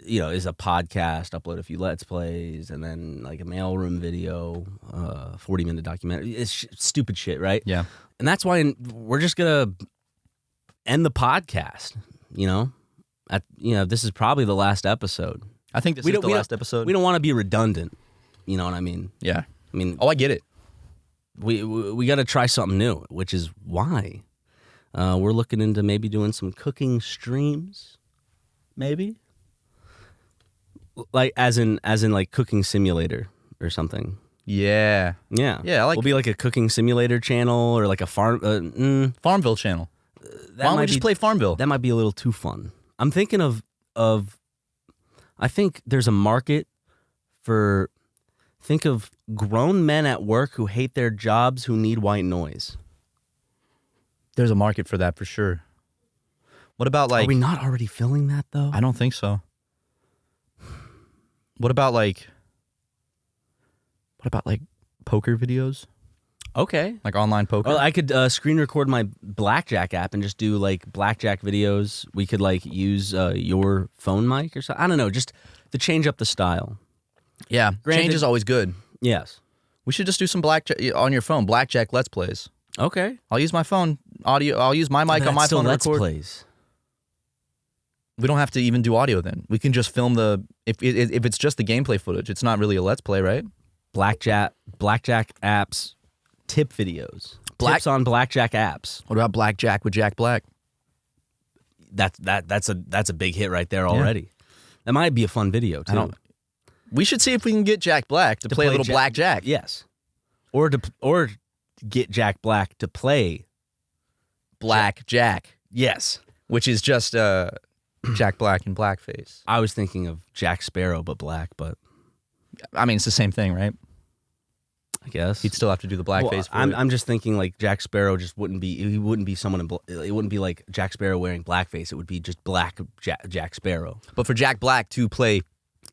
is a podcast, upload a few Let's Plays, and then like a mailroom video, 40-minute documentary. It's stupid shit, right? Yeah. And that's why we're just gonna end the podcast. This is probably the last episode. I think this is the last episode. We don't want to be redundant. You know what I mean? Yeah. I mean, Oh, I get it. we got to try something new, which is why we're looking into maybe doing some cooking streams, maybe like as in like cooking simulator or something. Yeah. Yeah, Yeah, I like- We'll be like a cooking simulator channel or like a farm. Farmville channel. Why don't we just play Farmville? That might be a little too fun. I'm thinking of. I think there's a market for. Think of grown men at work who hate their jobs who need white noise. There's a market for that for sure. What about Are we not already filling that though? I don't think so. What about poker videos? Okay. Like online poker? Well, I could screen record my blackjack app and just do like blackjack videos. We could like use your phone mic or something. I don't know, just to change up the style. yeah. Granted- Change is always good. Yes. We should just do some blackjack on your phone. Blackjack Let's Plays. Okay. I'll use my phone audio. I'll use my mic on my That's still phone to Let's record. Plays. We don't have to even do audio then. We can just film if it's just the gameplay footage. It's not really a Let's Play, right? Blackjack apps tip videos. Tips on blackjack apps. What about Blackjack with Jack Black? That's a big hit right there already. That might be a fun video too. We should see if we can get Jack Black to play a little Blackjack. Yes. Or get Jack Black to play Blackjack. Yes. Which is just Jack Black in blackface. I was thinking of Jack Sparrow but black, but I mean it's the same thing, right? I guess he'd still have to do the blackface. I'm just thinking like Jack Sparrow just wouldn't be someone it wouldn't be like Jack Sparrow wearing blackface. It would be just black Jack Sparrow. But for Jack Black to play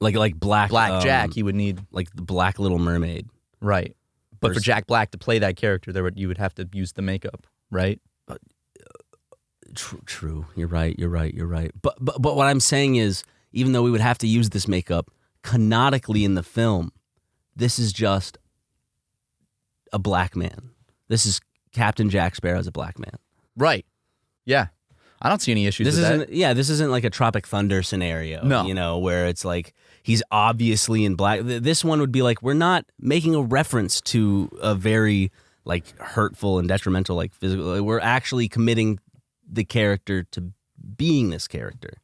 like black Jack, he would need like the Black Little Mermaid, right? But for Jack Black to play that character, you would have to use the makeup, right? True. You're right. But what I'm saying is, even though we would have to use this makeup canonically in the film, this is just a black man. This is Captain Jack Sparrow as a black man. Right. Yeah. I don't see any issues with that. Yeah, this isn't like a Tropic Thunder scenario, no. Where it's like he's obviously in black. This one would be like, we're not making a reference to a very like hurtful and detrimental like physical. We're actually committing the character to being this character.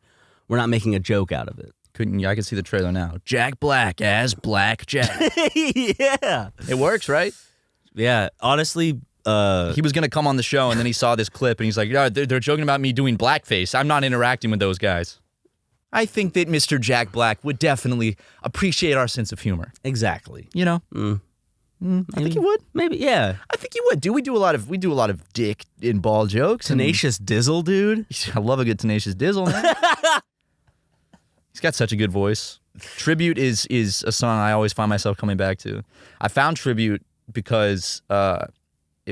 We're not making a joke out of it. I can see the trailer now. Jack Black as Blackjack. Yeah. It works, right? Yeah, honestly, he was going to come on the show, and then he saw this clip, and he's like, yeah, they're joking about me doing blackface. I'm not interacting with those guys. I think that Mr. Jack Black would definitely appreciate our sense of humor. Exactly. You know? I think he would. Maybe, yeah. I think he would. We do a lot of dick and ball jokes. Tenacious Dizzle, dude. I love a good Tenacious Dizzle, man. He's got such a good voice. Tribute is a song I always find myself coming back to. I found Tribute because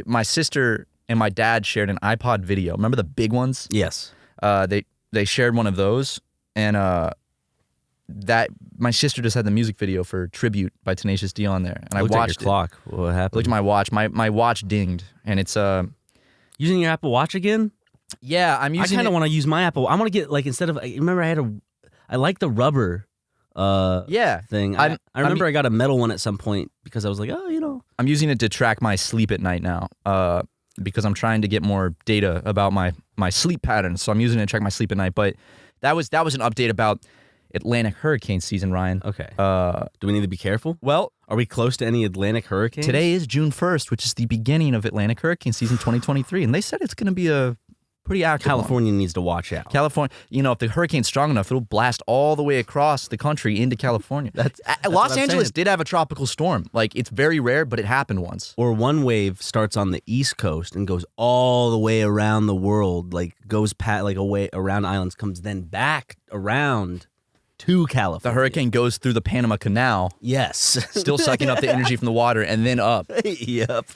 my sister and my dad shared an iPod video. Remember the big ones? Yes. They shared one of those, and that my sister just had the music video for Tribute by Tenacious D on there, and I watched your clock. What happened? Looked at my watch. My watch dinged, and it's using your Apple Watch again. Yeah, I'm using. I kind of want to use my Apple. I want to get like instead of remember I like the rubber. Thing. I remember I got a metal one at some point because I was like, I'm using it to track my sleep at night now, because I'm trying to get more data about my sleep patterns. So I'm using it to track my sleep at night. But that was an update about Atlantic hurricane season, Ryan. Okay. Do we need to be careful? Well, are we close to any Atlantic hurricanes? Today is June 1st, which is the beginning of Atlantic hurricane season 2023, and they said it's going to be a pretty active California needs to watch out. California, if the hurricane's strong enough, it'll blast all the way across the country into California. That's Los Angeles did have a tropical storm. Like, it's very rare, but it happened once. Or one wave starts on the East Coast and goes all the way around the world, like goes away around islands, comes then back around to California. The hurricane goes through the Panama Canal. Yes. Still sucking up the energy from the water and then up. Yep.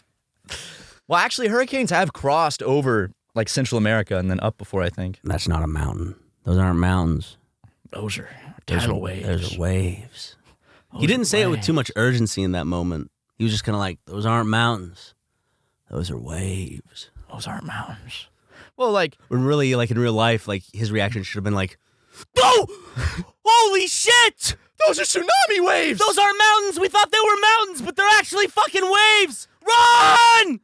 Well, actually, hurricanes have crossed over like Central America and then up before, I think. That's not a mountain. Those aren't mountains. Those are tidal waves. Those are waves. He didn't say it with too much urgency in that moment. He was just kind of like, those aren't mountains. Those are waves. Those aren't mountains. Well, like, when really, like in real life, like his reaction should have been like, oh, holy shit! Those are tsunami waves! Those aren't mountains! We thought they were mountains, but they're actually fucking waves! Run!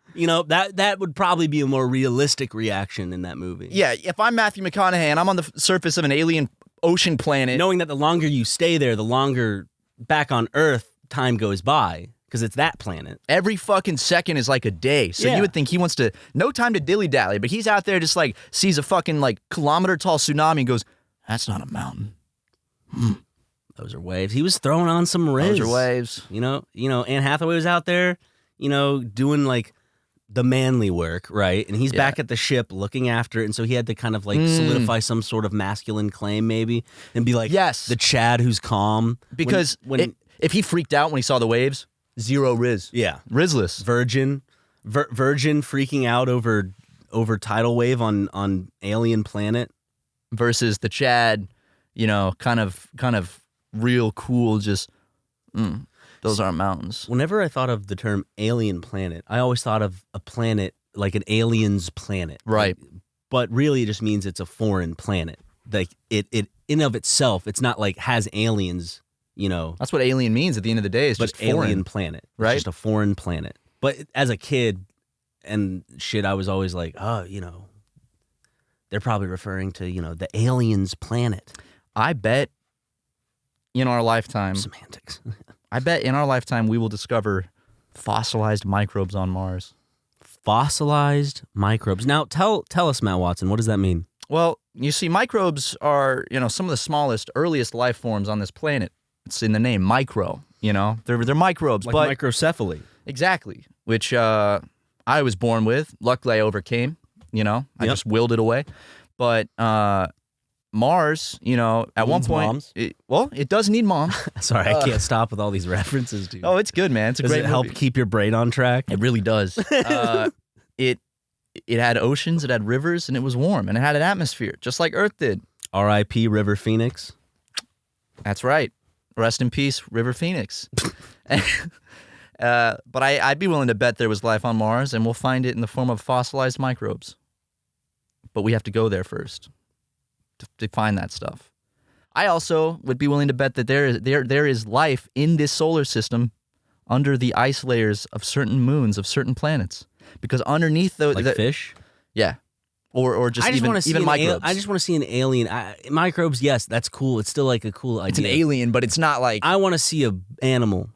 That would probably be a more realistic reaction in that movie. Yeah, if I'm Matthew McConaughey and I'm on the surface of an alien ocean planet. Knowing that the longer you stay there, the longer back on Earth time goes by, because it's that planet. Every fucking second is like a day. So you would think he wants to, no time to dilly-dally, but he's out there just like sees a fucking like kilometer-tall tsunami and goes, that's not a mountain. Those are waves. He was throwing on some riz. Those are waves. Anne Hathaway was out there, doing like the manly work, right? And he's back at the ship looking after it, and so he had to kind of like solidify some sort of masculine claim maybe and be like, yes, the Chad who's calm. Because if he freaked out when he saw the waves, zero riz. Yeah. Rizless. Virgin freaking out over tidal wave on alien planet versus the Chad, kind of real cool, just those aren't mountains. Whenever I thought of the term alien planet, I always thought of a planet like an alien's planet. Right. But really it just means it's a foreign planet. like it in of itself, it's not like has aliens, you know. That's what alien means at the end of the day. It's But just foreign. alien planet, right? It's just a foreign planet. But as a kid and shit, I was always like, oh, you know, they're probably referring to, you know, the aliens planet. I bet in our lifetime, Semantics. I bet in our lifetime we will discover fossilized microbes on Mars. Fossilized microbes. Now, tell us, Matt Watson, what does that mean? Well, you see, microbes are, you know, some of the smallest, earliest life forms on this planet. It's in the name, micro. You know, they're microbes, Like but microcephaly. exactly, which I was born with. Luckily, I overcame. You know, I Yep. just willed it away. But Mars, you know, at one Needs point, moms? it does need moms. Sorry, I can't stop with all these references, dude. Oh, it's good, man. It's a Does great it help movie. keep your brain on track? It really does. It had oceans, it had rivers, and it was warm, and it had an atmosphere, just like Earth did. R.I.P. River Phoenix. That's right. Rest in peace, River Phoenix. But I'd be willing to bet there was life on Mars, and we'll find it in the form of fossilized microbes. But we have to go there first to find that stuff. I also would be willing to bet that there is life in this solar system under the ice layers of certain moons of certain planets. Because underneath Like fish? yeah, or just even microbes. I just want to see an alien. Microbes, yes, that's cool. It's still like a cool idea. It's an alien, but it's not like. I want to see an animal.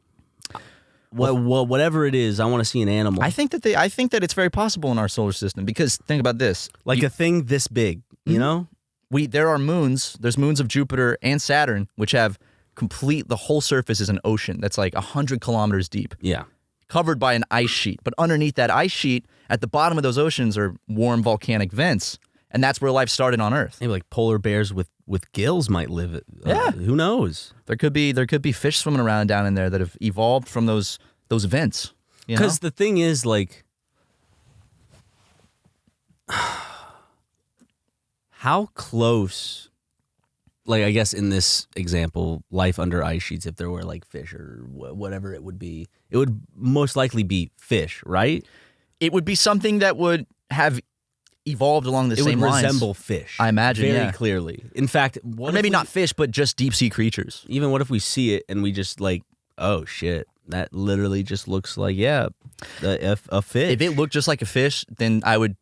Whatever it is, I want to see an animal. I think that it's very possible in our solar system because think about this: like a thing this big, you know? there are moons. There's moons of Jupiter and Saturn which have the whole surface is an ocean that's like 100 kilometers deep. Yeah. Covered by an ice sheet. But underneath that ice sheet, at the bottom of those oceans are warm volcanic vents. And that's where life started on Earth. Maybe like polar bears with gills might live. Yeah. Who knows? There could be fish swimming around down in there that have evolved from those vents. Because the thing is, like, how close, like, I guess in this example, life under ice sheets, if there were like fish or whatever it would be, it would most likely be fish, right? It would be something that would have evolved along the It same would lines. resemble fish. I imagine, very yeah. clearly. In fact, Or maybe not fish, but just deep sea creatures. Even what if we see it and we just like, oh shit, that literally just looks like a fish. If it looked just like a fish, then I would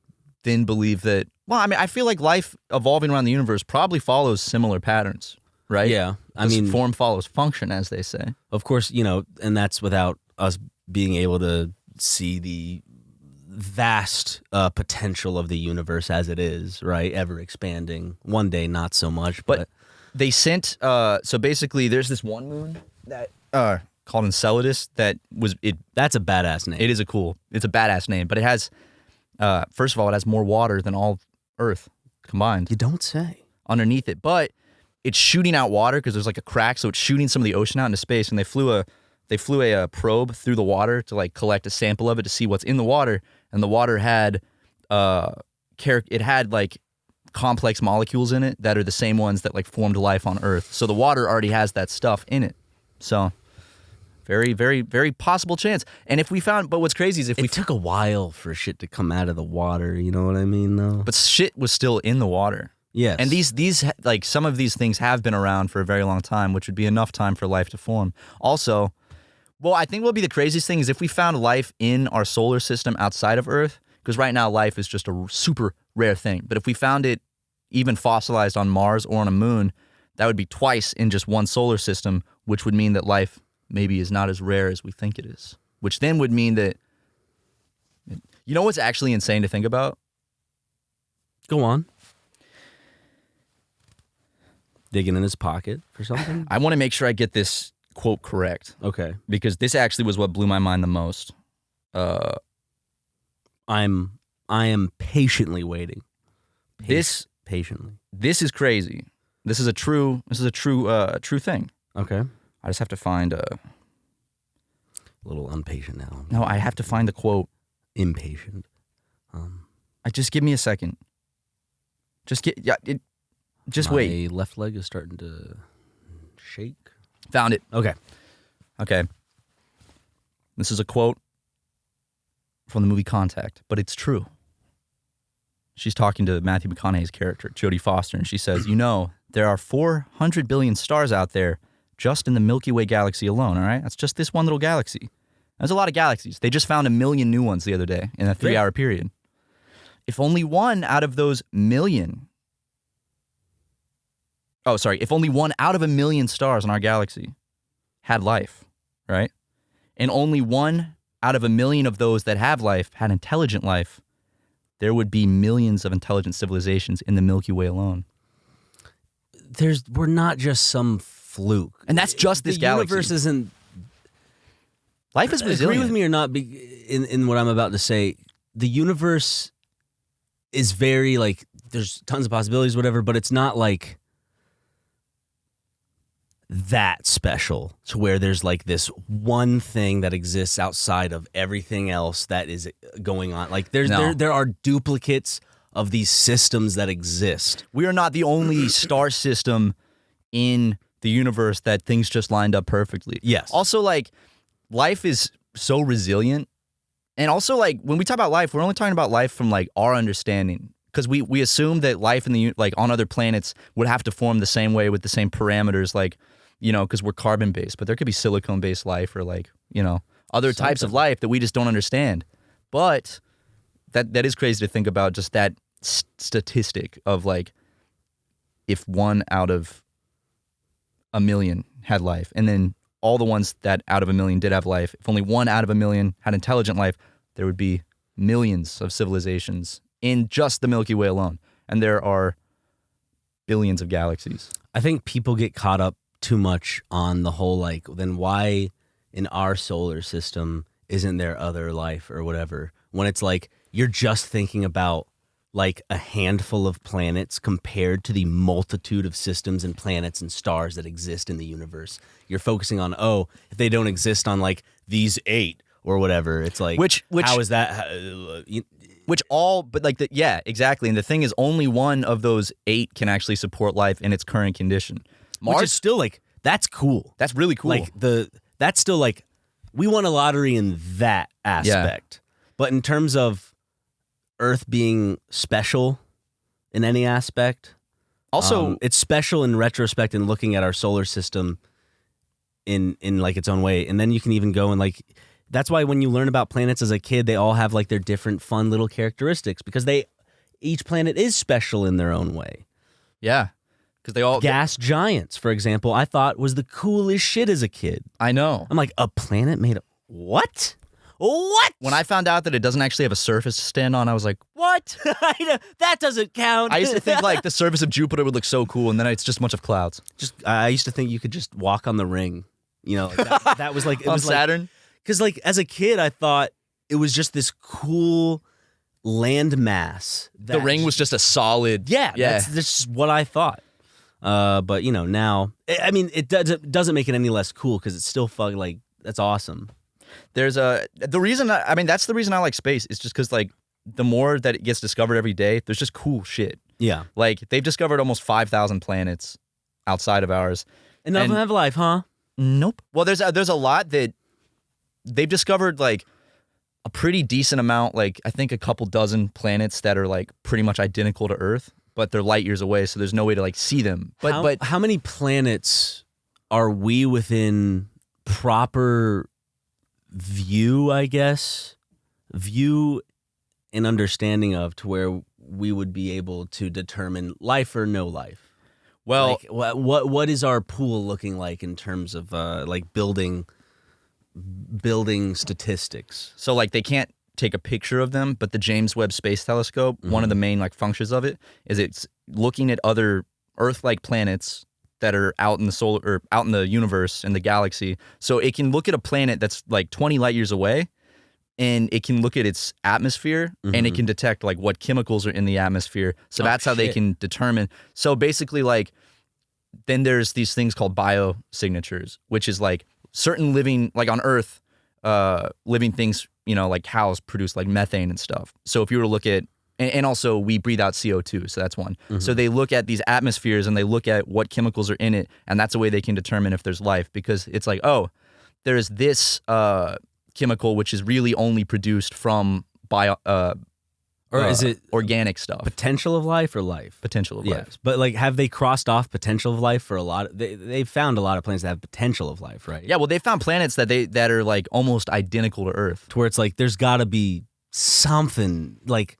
then believe that. Well, I mean, I feel like life evolving around the universe probably follows similar patterns, right? Yeah, I This mean, form follows function, as they say. of course, you know, and that's without us being able to see the vast potential of the universe as it is, right? Ever expanding. One day, not so much, but They sent. So basically, there's this one moon that called Enceladus that was it. that's a badass name. It is it's a badass name, but it has. First of all, it has more water than all Earth combined You don't say. underneath it, but it's shooting out water because there's like a crack, so it's shooting some of the ocean out into space. And they flew a probe through the water to like collect a sample of it to see what's in the water, and the water had it had like complex molecules in it that are the same ones that like formed life on Earth. So the water already has that stuff in it. So very, very, very possible chance. And if we found, but what's crazy is if It took a while for shit to come out of the water, you know what I mean, though? but shit was still in the water. yes. And these like some of these things have been around for a very long time, which would be enough time for life to form. Also, well, I think what would be the craziest thing is if we found life in our solar system outside of Earth, because right now life is just a super rare thing. But if we found it even fossilized on Mars or on a moon, that would be twice in just one solar system, which would mean that life maybe is not as rare as we think it is. Which then would mean that, you know what's actually insane to think about? Go on. Digging in his pocket for something? I want to make sure I get this quote correct. Okay. Because this actually was what blew my mind the most. I am patiently waiting. Patiently. This is crazy. This is a true thing. Okay. I just have to find A little impatient now. no, I have to find the quote. Impatient. Just give me a second. Just My wait. left leg is starting to shake. Found it. Okay. Okay. This is a quote from the movie Contact, but it's true. she's talking to Matthew McConaughey's character, Jodie Foster, and she says, there are 400 billion stars out there just in the Milky Way galaxy alone, all right? That's just this one little galaxy. There's a lot of galaxies. They just found 1 million new ones the other day in a 3-hour period. If only one out of those million... if only one out of 1 million stars in our galaxy had life, right? And only one out of 1 million of those that have life had intelligent life, there would be millions of intelligent civilizations in the Milky Way alone. We're not just some fluke. And that's just this galaxy. The universe isn't... Life is resilient. Agree with me or not in what I'm about to say. The universe is very, like, there's tons of possibilities, whatever, but it's not, like, that special to where there's, like, this one thing that exists outside of everything else that is going on. Like, there are duplicates of these systems that exist. We are not the only star system in the universe that things just lined up perfectly. Yes. Also, like, life is so resilient. And also, like, when we talk about life, we're only talking about life from, like, our understanding. Because we assume that life on other planets would have to form the same way with the same parameters, like, because we're carbon-based. But there could be silicone-based life or, like, other types of life that we just don't understand. But that is crazy to think about, just that statistic of, like, if 1 out of 1 million had life, and then all the ones that out of 1 million did have life, if only 1 out of 1 million had intelligent life, there would be millions of civilizations in just the Milky Way alone. And there are billions of galaxies. I think people get caught up too much on the whole, like, then why in our solar system isn't there other life or whatever? When it's like, you're just thinking about, like, a handful of planets compared to the multitude of systems and planets and stars that exist in the universe. You're focusing on, if they don't exist on, like, these 8 or whatever, it's like, which how is that? Exactly. And the thing is, only one of those 8 can actually support life in its current condition. Mars, which is still, like, that's cool. That's really cool. Like, that's still, like, we won a lottery in that aspect. Yeah. But in terms of Earth being special in any aspect, also it's special in retrospect and looking at our solar system in like its own way. And then you can even go and, like, that's why when you learn about planets as a kid, they all have, like, their different fun little characteristics because each planet is special in their own way. Yeah. Because they all... Gas giants, for example, I thought was the coolest shit as a kid. I know. I'm like, a planet made of... What? What? When I found out that it doesn't actually have a surface to stand on, I was like, what? That doesn't count. I used to think, like, the surface of Jupiter would look so cool, and then it's just a bunch of clouds. I used to think you could just walk on the ring. Like that was like... It on was Saturn? Because, like, as a kid, I thought it was just this cool landmass. The ring was just a solid... Yeah. That's just what I thought. But, now... I mean, it doesn't make it any less cool because it's still fucking, like, that's awesome. That's the reason I like space is just because, like, the more that it gets discovered every day, there's just cool shit. Yeah. Like, they've discovered almost 5,000 planets outside of ours. And none of them have life, huh? Nope. Well, there's a lot that they've discovered, like, a pretty decent amount, like, I think a couple dozen planets that are, like, pretty much identical to Earth, but they're light years away, so there's no way to, like, see them. But how many planets are we within proper view, I guess? View and understanding of to where we would be able to determine life or no life? Well, like, what is our pool looking like in terms of like building statistics? So, like, they can't take a picture of them, but the James Webb Space Telescope, one of the main, like, functions of it is it's looking at other Earth-like planets that are out in the universe in the galaxy. So it can look at a planet that's like 20 light years away, and it can look at its atmosphere, and it can detect, like, what chemicals are in the atmosphere. So that's how they can determine. So basically, like, then there's these things called biosignatures, which is, like, certain living, like, on Earth, living things, like cows produce, like, methane and stuff. So if you were to look at, and also we breathe out CO2, so that's one. So they look at these atmospheres and they look at what chemicals are in it, and that's a way they can determine if there's life, because it's like, there's this chemical which is really only produced from Or is it organic stuff? potential of life or life? Potential of life. Yes, but like, have they crossed off potential of life for a lot? They've found a lot of planets that have potential of life, right? Yeah, well, they found planets that are like almost identical to Earth. To where it's like there's got to be something like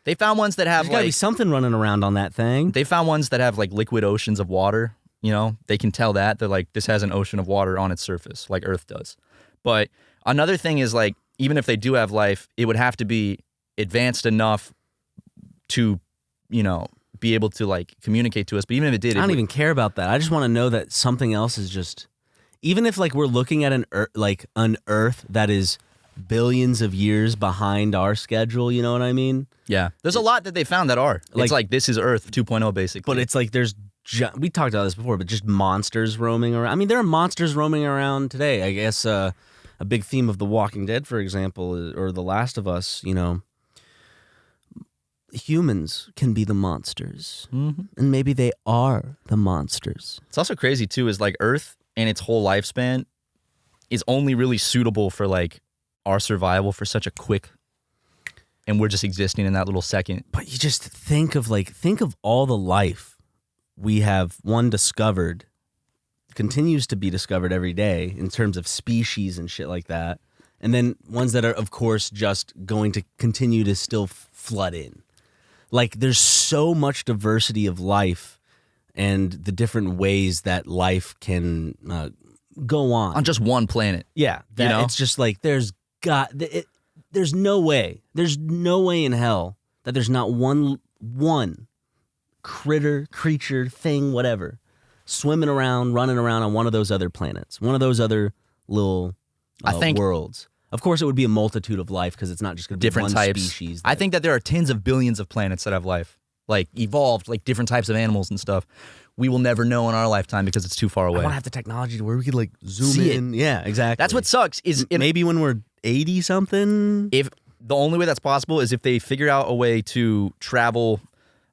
They found ones that have there's got to be like something running around on that thing. they found ones that have like liquid oceans of water. You know, they can tell that they're like this has an ocean of water on its surface, like Earth does. But another thing is like even if they do have life, it would have to be advanced enough to, you know, be able to like communicate to us. But even if it did, I don't even care about that. I just want to know that something else is just, even if like we're looking at an Earth that is billions of years behind our schedule, you know what I mean? Yeah, there's a lot that they found that are. It's like this is Earth 2.0 basically. But it's like we talked about this before, but just monsters roaming around. I mean, there are monsters roaming around today. I guess a big theme of The Walking Dead, for example, or The Last of Us, you know, humans can be the monsters. Mm-hmm. And maybe they are the monsters. It's also crazy, too, is like Earth and its whole lifespan is only really suitable for like our survival for such a quick, and we're just existing in that little second. But you just think of all the life we have, discovered, continues to be discovered every day in terms of species and shit like that. And then ones that are, of course, just going to continue to still flood in. Like, there's so much diversity of life and the different ways that life can go on. On just one planet. Yeah. You know? It's just like, there's no way in hell that there's not one creature, thing, whatever, swimming around, running around on one of those other planets, one of those other little worlds. Of course, it would be a multitude of life because it's not just going to be different one types. species. I think that there are tens of billions of planets that have life, like evolved, like different types of animals and stuff. We will never know in our lifetime because it's too far away. I want to have the technology to where we could like zoom See in. Yeah, exactly. That's what sucks. Is maybe when we're 80 something. If the only way that's possible is if they figure out a way to travel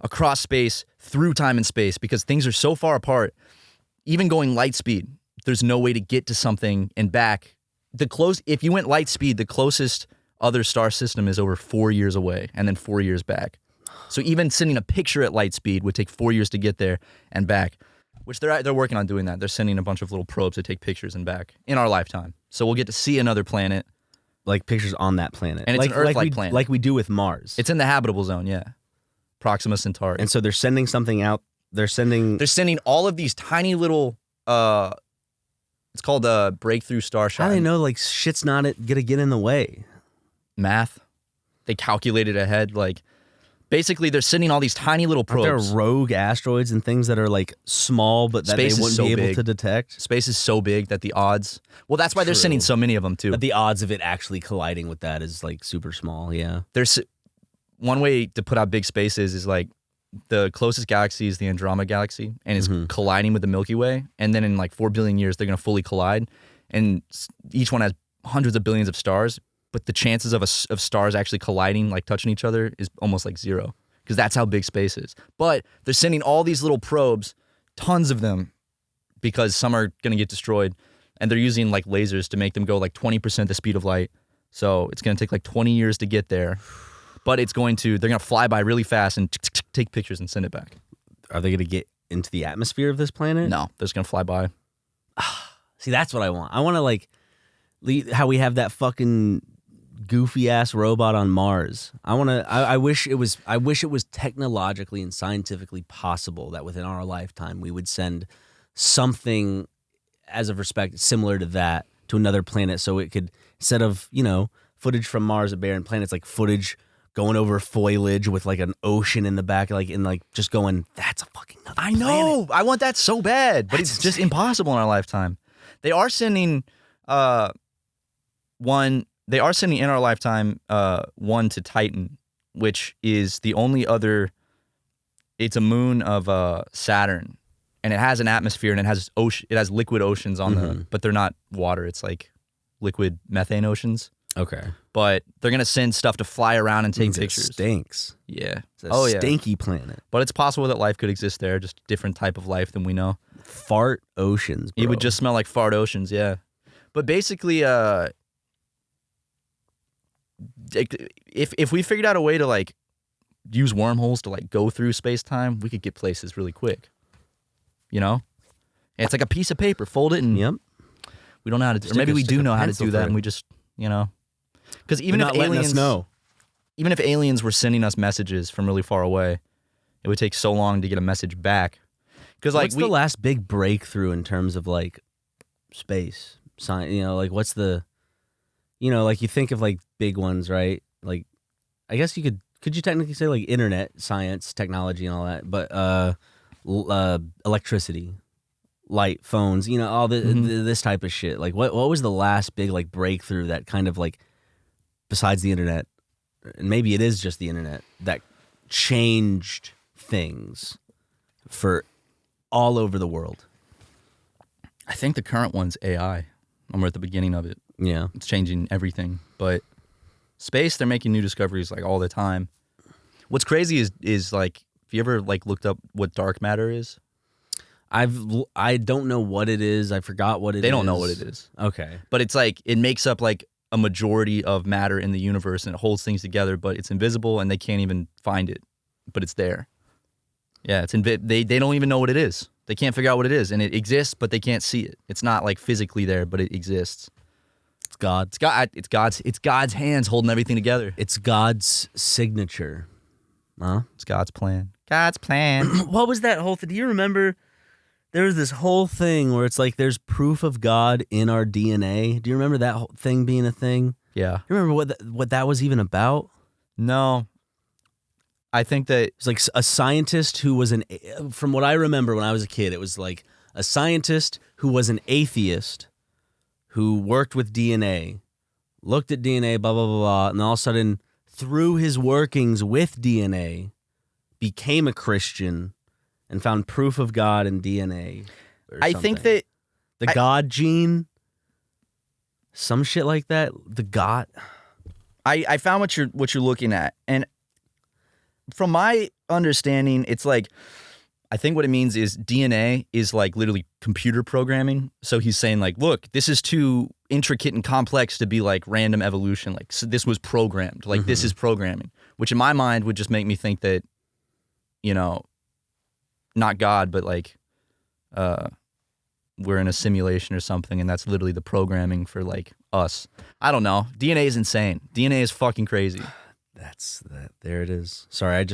across space through time and space, because things are so far apart. Even going light speed, there's no way to get to something and back. If you went light speed, the closest other star system is over 4 years away and then 4 years back. So even sending a picture at light speed would take 4 years to get there and back, which they're working on doing that. They're sending a bunch of little probes to take pictures and back in our lifetime. So we'll get to see another planet. Like pictures on that planet. And it's an Earth-like planet. Like we do with Mars. It's in the habitable zone, yeah. Proxima Centauri. And so they're sending something out. They're sending all of these tiny little, it's called a breakthrough starshot. How do they know like shit's not gonna get in the way? Math. They calculated ahead. Like, basically, they're sending all these tiny little probes. Aren't there rogue asteroids and things that are like small, but that Space they wouldn't be able to detect? Space is so big that the odds. Well, that's why they're sending so many of them too. But the odds of it actually colliding with that is like super small. Yeah. There's one way to put out big space is like the closest galaxy is the Andromeda galaxy, and it's colliding with the Milky Way. And then in like 4 billion years, they're going to fully collide, and each one has hundreds of billions of stars. But the chances of stars actually colliding, like touching each other, is almost like zero, because that's how big space is. But they're sending all these little probes, tons of them, because some are going to get destroyed, and they're using like lasers to make them go like 20% the speed of light. So it's going to take like 20 years to get there, but they're going to fly by really fast and take pictures and send it back. Are they going to get into the atmosphere of this planet? No, they're just going to fly by. See, that's what I want. I want to like how we have that fucking goofy ass robot on Mars. I wish it was technologically and scientifically possible that within our lifetime we would send something as of respect similar to that to another planet, so it could, instead of, you know, footage from Mars, a barren planet, it's like footage going over foliage with like an ocean in the back, like, and like just going, that's a fucking another I know. planet. I want that so bad, but it's just impossible in our lifetime. They are sending one in our lifetime one to Titan, which is the only other. It's a moon of Saturn, and it has an atmosphere, and it has ocean. It has liquid oceans on them, but they're not water. It's like liquid methane oceans. Okay. But they're gonna send stuff to fly around and take pictures. It stinks. Yeah. It's a stinky planet. But it's possible that life could exist there, just a different type of life than we know. Fart oceans, bro. It would just smell like fart oceans, yeah. But basically, if we figured out a way to like use wormholes to like go through space-time, we could get places really quick. You know? And it's like a piece of paper, fold it, and Yep. we don't know how to do it. Or maybe we do know how to do that, and we just, you know. Because even if aliens were sending us messages from really far away, it would take so long to get a message back. Because like what's the last big breakthrough in terms of like space science? You know, like what's the, you know, like you think of like big ones, right? Like, I guess you could you technically say like internet, science, technology, and all that, but electricity, light, phones, you know, all this type of shit. Like, what was the last big like breakthrough that kind of like, besides the internet, and maybe it is just the internet, that changed things for all over the world? I think the current one's AI. We're at the beginning of it. Yeah. It's changing everything. But space, they're making new discoveries like all the time. What's crazy is like, have you ever like looked up what dark matter is? I don't know what it is. I forgot what it is. They don't know what it is. Okay. But it's like, it makes up like a majority of matter in the universe, and it holds things together, but it's invisible and they can't even find it. But it's there. Yeah, they don't even know what it is. They can't figure out what it is, and it exists, but they can't see it. It's not like physically there, but it exists. It's God. It's God's hands holding everything together. It's God's signature. Huh? It's God's plan. God's plan. What was that whole thing? Do you remember? There was this whole thing where it's like there's proof of God in our DNA. Do you remember that whole thing being a thing? Yeah. You remember what that was even about? No. I think that it's like a scientist who was from what I remember when I was a kid, it was like a scientist who was an atheist who worked with DNA, looked at DNA, blah, blah, blah, blah, and all of a sudden, through his workings with DNA, became a Christian and found proof of God in DNA. I think that the God gene, some shit like that. The God. I found what you're looking at, and from my understanding, it's like, I think what it means is DNA is like literally computer programming. So he's saying like, look, this is too intricate and complex to be like random evolution. Like, so this was programmed. Like, this is programming, which in my mind would just make me think that, you know, not God, but like, we're in a simulation or something, and that's literally the programming for like us. I don't know. DNA is insane. DNA is fucking crazy. There it is. Sorry,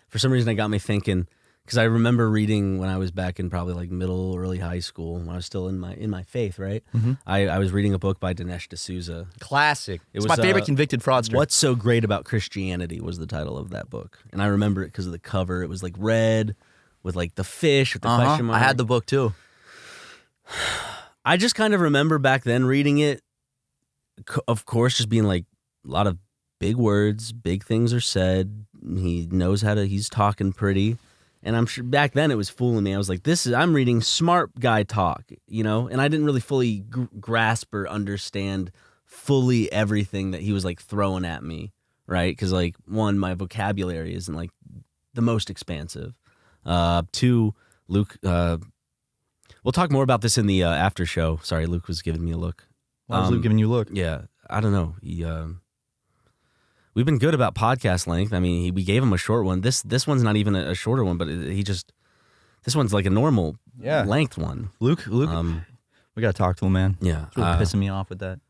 for some reason it got me thinking, because I remember reading when I was back in probably like middle, early high school, when I was still in my faith, right? Mm-hmm. I was reading a book by Dinesh D'Souza. Classic. It's my favorite convicted fraudster. What's So Great About Christianity was the title of that book. And I remember it because of the cover. It was like red with like the fish with the question mark. I had the book too. I just kind of remember back then reading it, of course, just being like a lot of big words, big things are said. He knows he's talking pretty. And I'm sure back then it was fooling me. I was like, I'm reading smart guy talk, you know? And I didn't really fully grasp or understand fully everything that he was like throwing at me, right? Because like, one, my vocabulary isn't like the most expansive. Two, Luke, we'll talk more about this in the after show. Sorry, Luke was giving me a look. Why was Luke giving you a look? Yeah, I don't know. We've been good about podcast length. I mean, we gave him a short one. This one's not even a shorter one, but this one's like a normal length one. Luke, we gotta talk to him, man. Yeah, it's really pissing me off with that.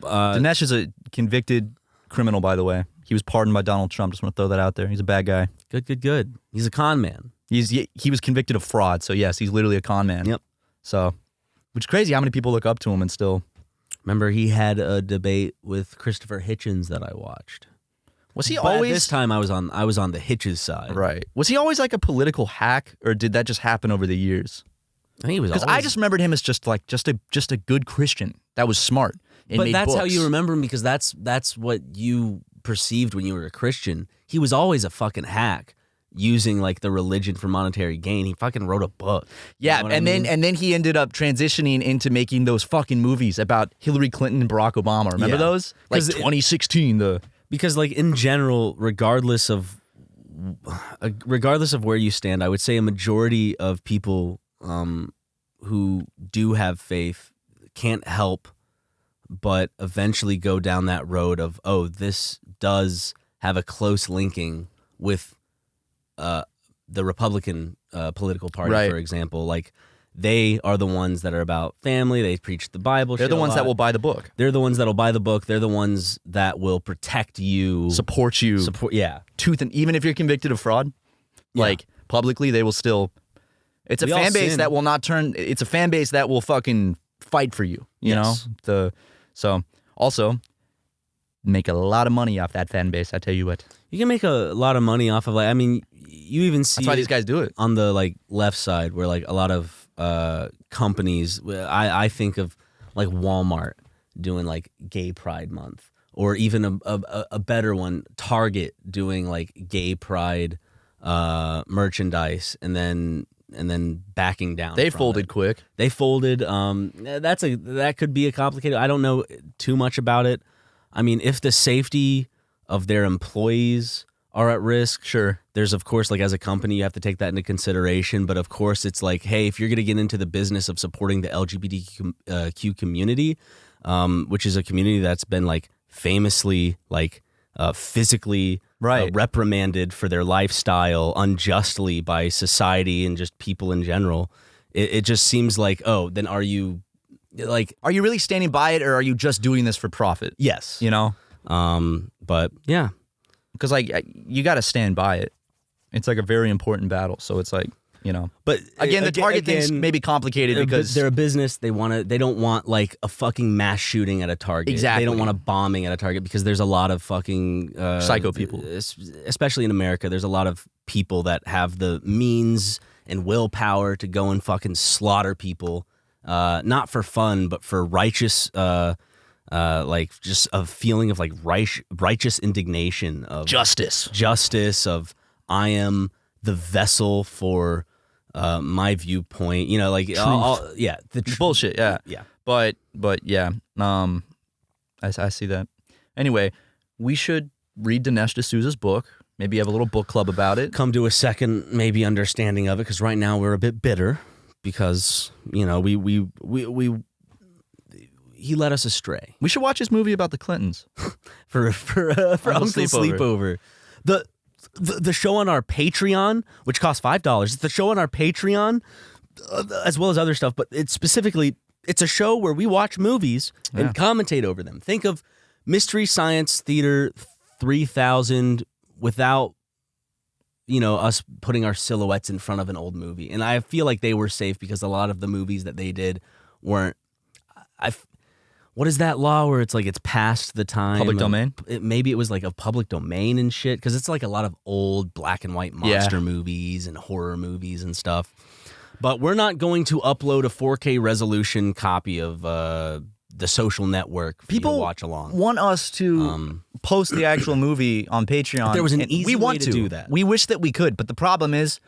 Dinesh is a convicted criminal, by the way. He was pardoned by Donald Trump. Just want to throw that out there. He's a bad guy. Good. He's a con man. He was convicted of fraud, so yes, he's literally a con man. Yep. So, which is crazy how many people look up to him and still. Remember, he had a debate with Christopher Hitchens that I watched. Was he always? This time I was on the Hitchens side. Right. Was he always like a political hack, or did that just happen over the years? I think he was. Because I just remembered him as just a good Christian that was smart. But that's how you remember him, because that's what you perceived when you were a Christian. He was always a fucking hack, using like the religion for monetary gain. He fucking wrote a book. Yeah, you know and then he ended up transitioning into making those fucking movies about Hillary Clinton and Barack Obama. Remember those? Like 2016, because like in general, regardless of where you stand, I would say a majority of people who do have faith can't help but eventually go down that road of, oh, this does have a close linking with the Republican political party, Right. for example, like they are the ones that are about family. They preach the Bible. They're the ones that will buy the book, They're the ones that'll buy the book. They're the ones that will protect you, support you, yeah, tooth and even if you're convicted of fraud, like publicly, they will still. It's a We all fan base sin. that will not turn. It's a fan base that will fucking fight for you. You Yes. know so also make a lot of money off that fan base. I tell you what. you can make a lot of money off of like. I mean, you even see That's why it these guys do it. on the like left side where like a lot of companies. I think of like Walmart doing like Gay Pride Month, or even a better one, Target doing like Gay Pride merchandise, and then backing down. They from folded it. quick. They folded. That could be a complicated. I don't know too much about it. I mean, if the safety of their employees are at risk, Sure. there's of course like as a company you have to take that into consideration. But of course, it's like, hey, if you're going to get into the business of supporting the LGBTQ community, which is a community that's been like famously like physically Right. reprimanded for their lifestyle unjustly by society and just people in general. It just seems like, oh, then are you like, Are you really standing by it, or are you just doing this for profit? yes. You know, But yeah, because like you got to stand by it. It's like a very important battle. So it's like, you know. but Again, the Target thing's maybe complicated because they're a business. They don't want like a fucking mass shooting at a Target. Exactly. They don't want a bombing at a Target because there's a lot of fucking Psycho people. especially in America. There's a lot of people that have the means and willpower to go and fucking slaughter people, not for fun, but for righteous, like just a feeling of like righteous indignation of justice of I am the vessel for my viewpoint, you know, like the bullshit. Yeah. yeah. But yeah, I see that. Anyway, we should read Dinesh D'Souza's book. Maybe have a little book club about it. Come to a second maybe understanding of it, because right now we're a bit bitter because you know he led us astray We should watch his movie about the Clintons. for Uncle Sleepover. Sleepover. The show on our Patreon, which costs $5, it's the show on our Patreon, as well as other stuff, but it's a show where we watch movies and commentate over them. Think of Mystery Science Theater 3000 without, you know, us putting our silhouettes in front of an old movie. And I feel like they were safe because a lot of the movies that they did weren't. What is that law where it's like it's past the time? Public domain? Maybe it was like a public domain and shit, because it's like a lot of old black and white monster movies and horror movies and stuff. But we're not going to upload a 4K resolution copy of The Social Network for you to watch along. Want us to post the actual movie on Patreon. There was an and easy we want way to do that. We wish that we could, but the problem is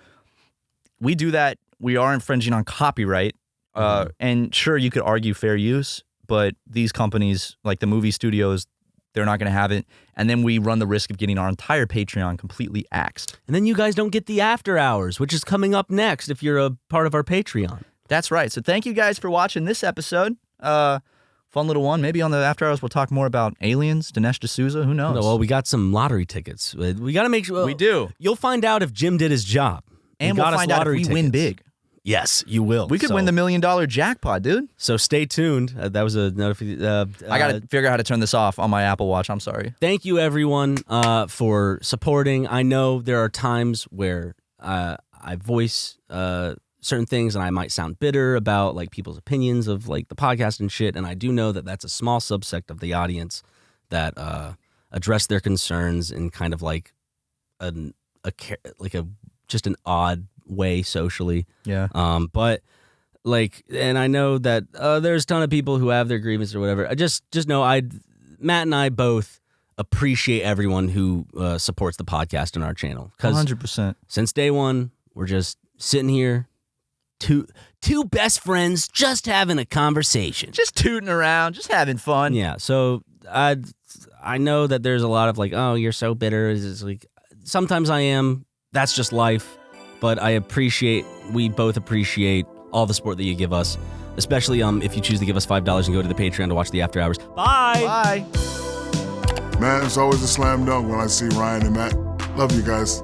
we do that. We are infringing on copyright. And sure, you could argue fair use, but these companies, like the movie studios, they're not going to have it. And then we run the risk of getting our entire Patreon completely axed. And then you guys don't get the after hours, which is coming up next if you're a part of our Patreon. That's right. So thank you guys for watching this episode. Fun little one. Maybe on the after hours we'll talk more about aliens, Dinesh D'Souza. Who knows? Well, we got some lottery tickets. We got to make sure. We do. You'll find out if Jim did his job. And we'll find out if we win big. Yes, you will. We could win the $1 million jackpot, dude. So stay tuned. That was a notification. I got to figure out how to turn this off on my Apple Watch. I'm sorry. Thank you, everyone, for supporting. I know there are times where I voice certain things and I might sound bitter about like people's opinions of like the podcast and shit. And I do know that that's a small subsect of the audience that address their concerns in kind of like just an odd way socially. Yeah. But like, and I know that there's a ton of people who have their grievances or whatever. I just know Matt and I both appreciate everyone who supports the podcast and our channel. 100%. Since day one, we're just sitting here, two best friends just having a conversation. Just tooting around, just having fun. Yeah. So I know that there's a lot of like, oh, you're so bitter. It's like, sometimes I am. That's just life. But we both appreciate all the support that you give us, especially if you choose to give us $5 and go to the Patreon to watch the after hours. Bye. Bye. Man, it's always a slam dunk when I see Ryan and Matt. Love you guys.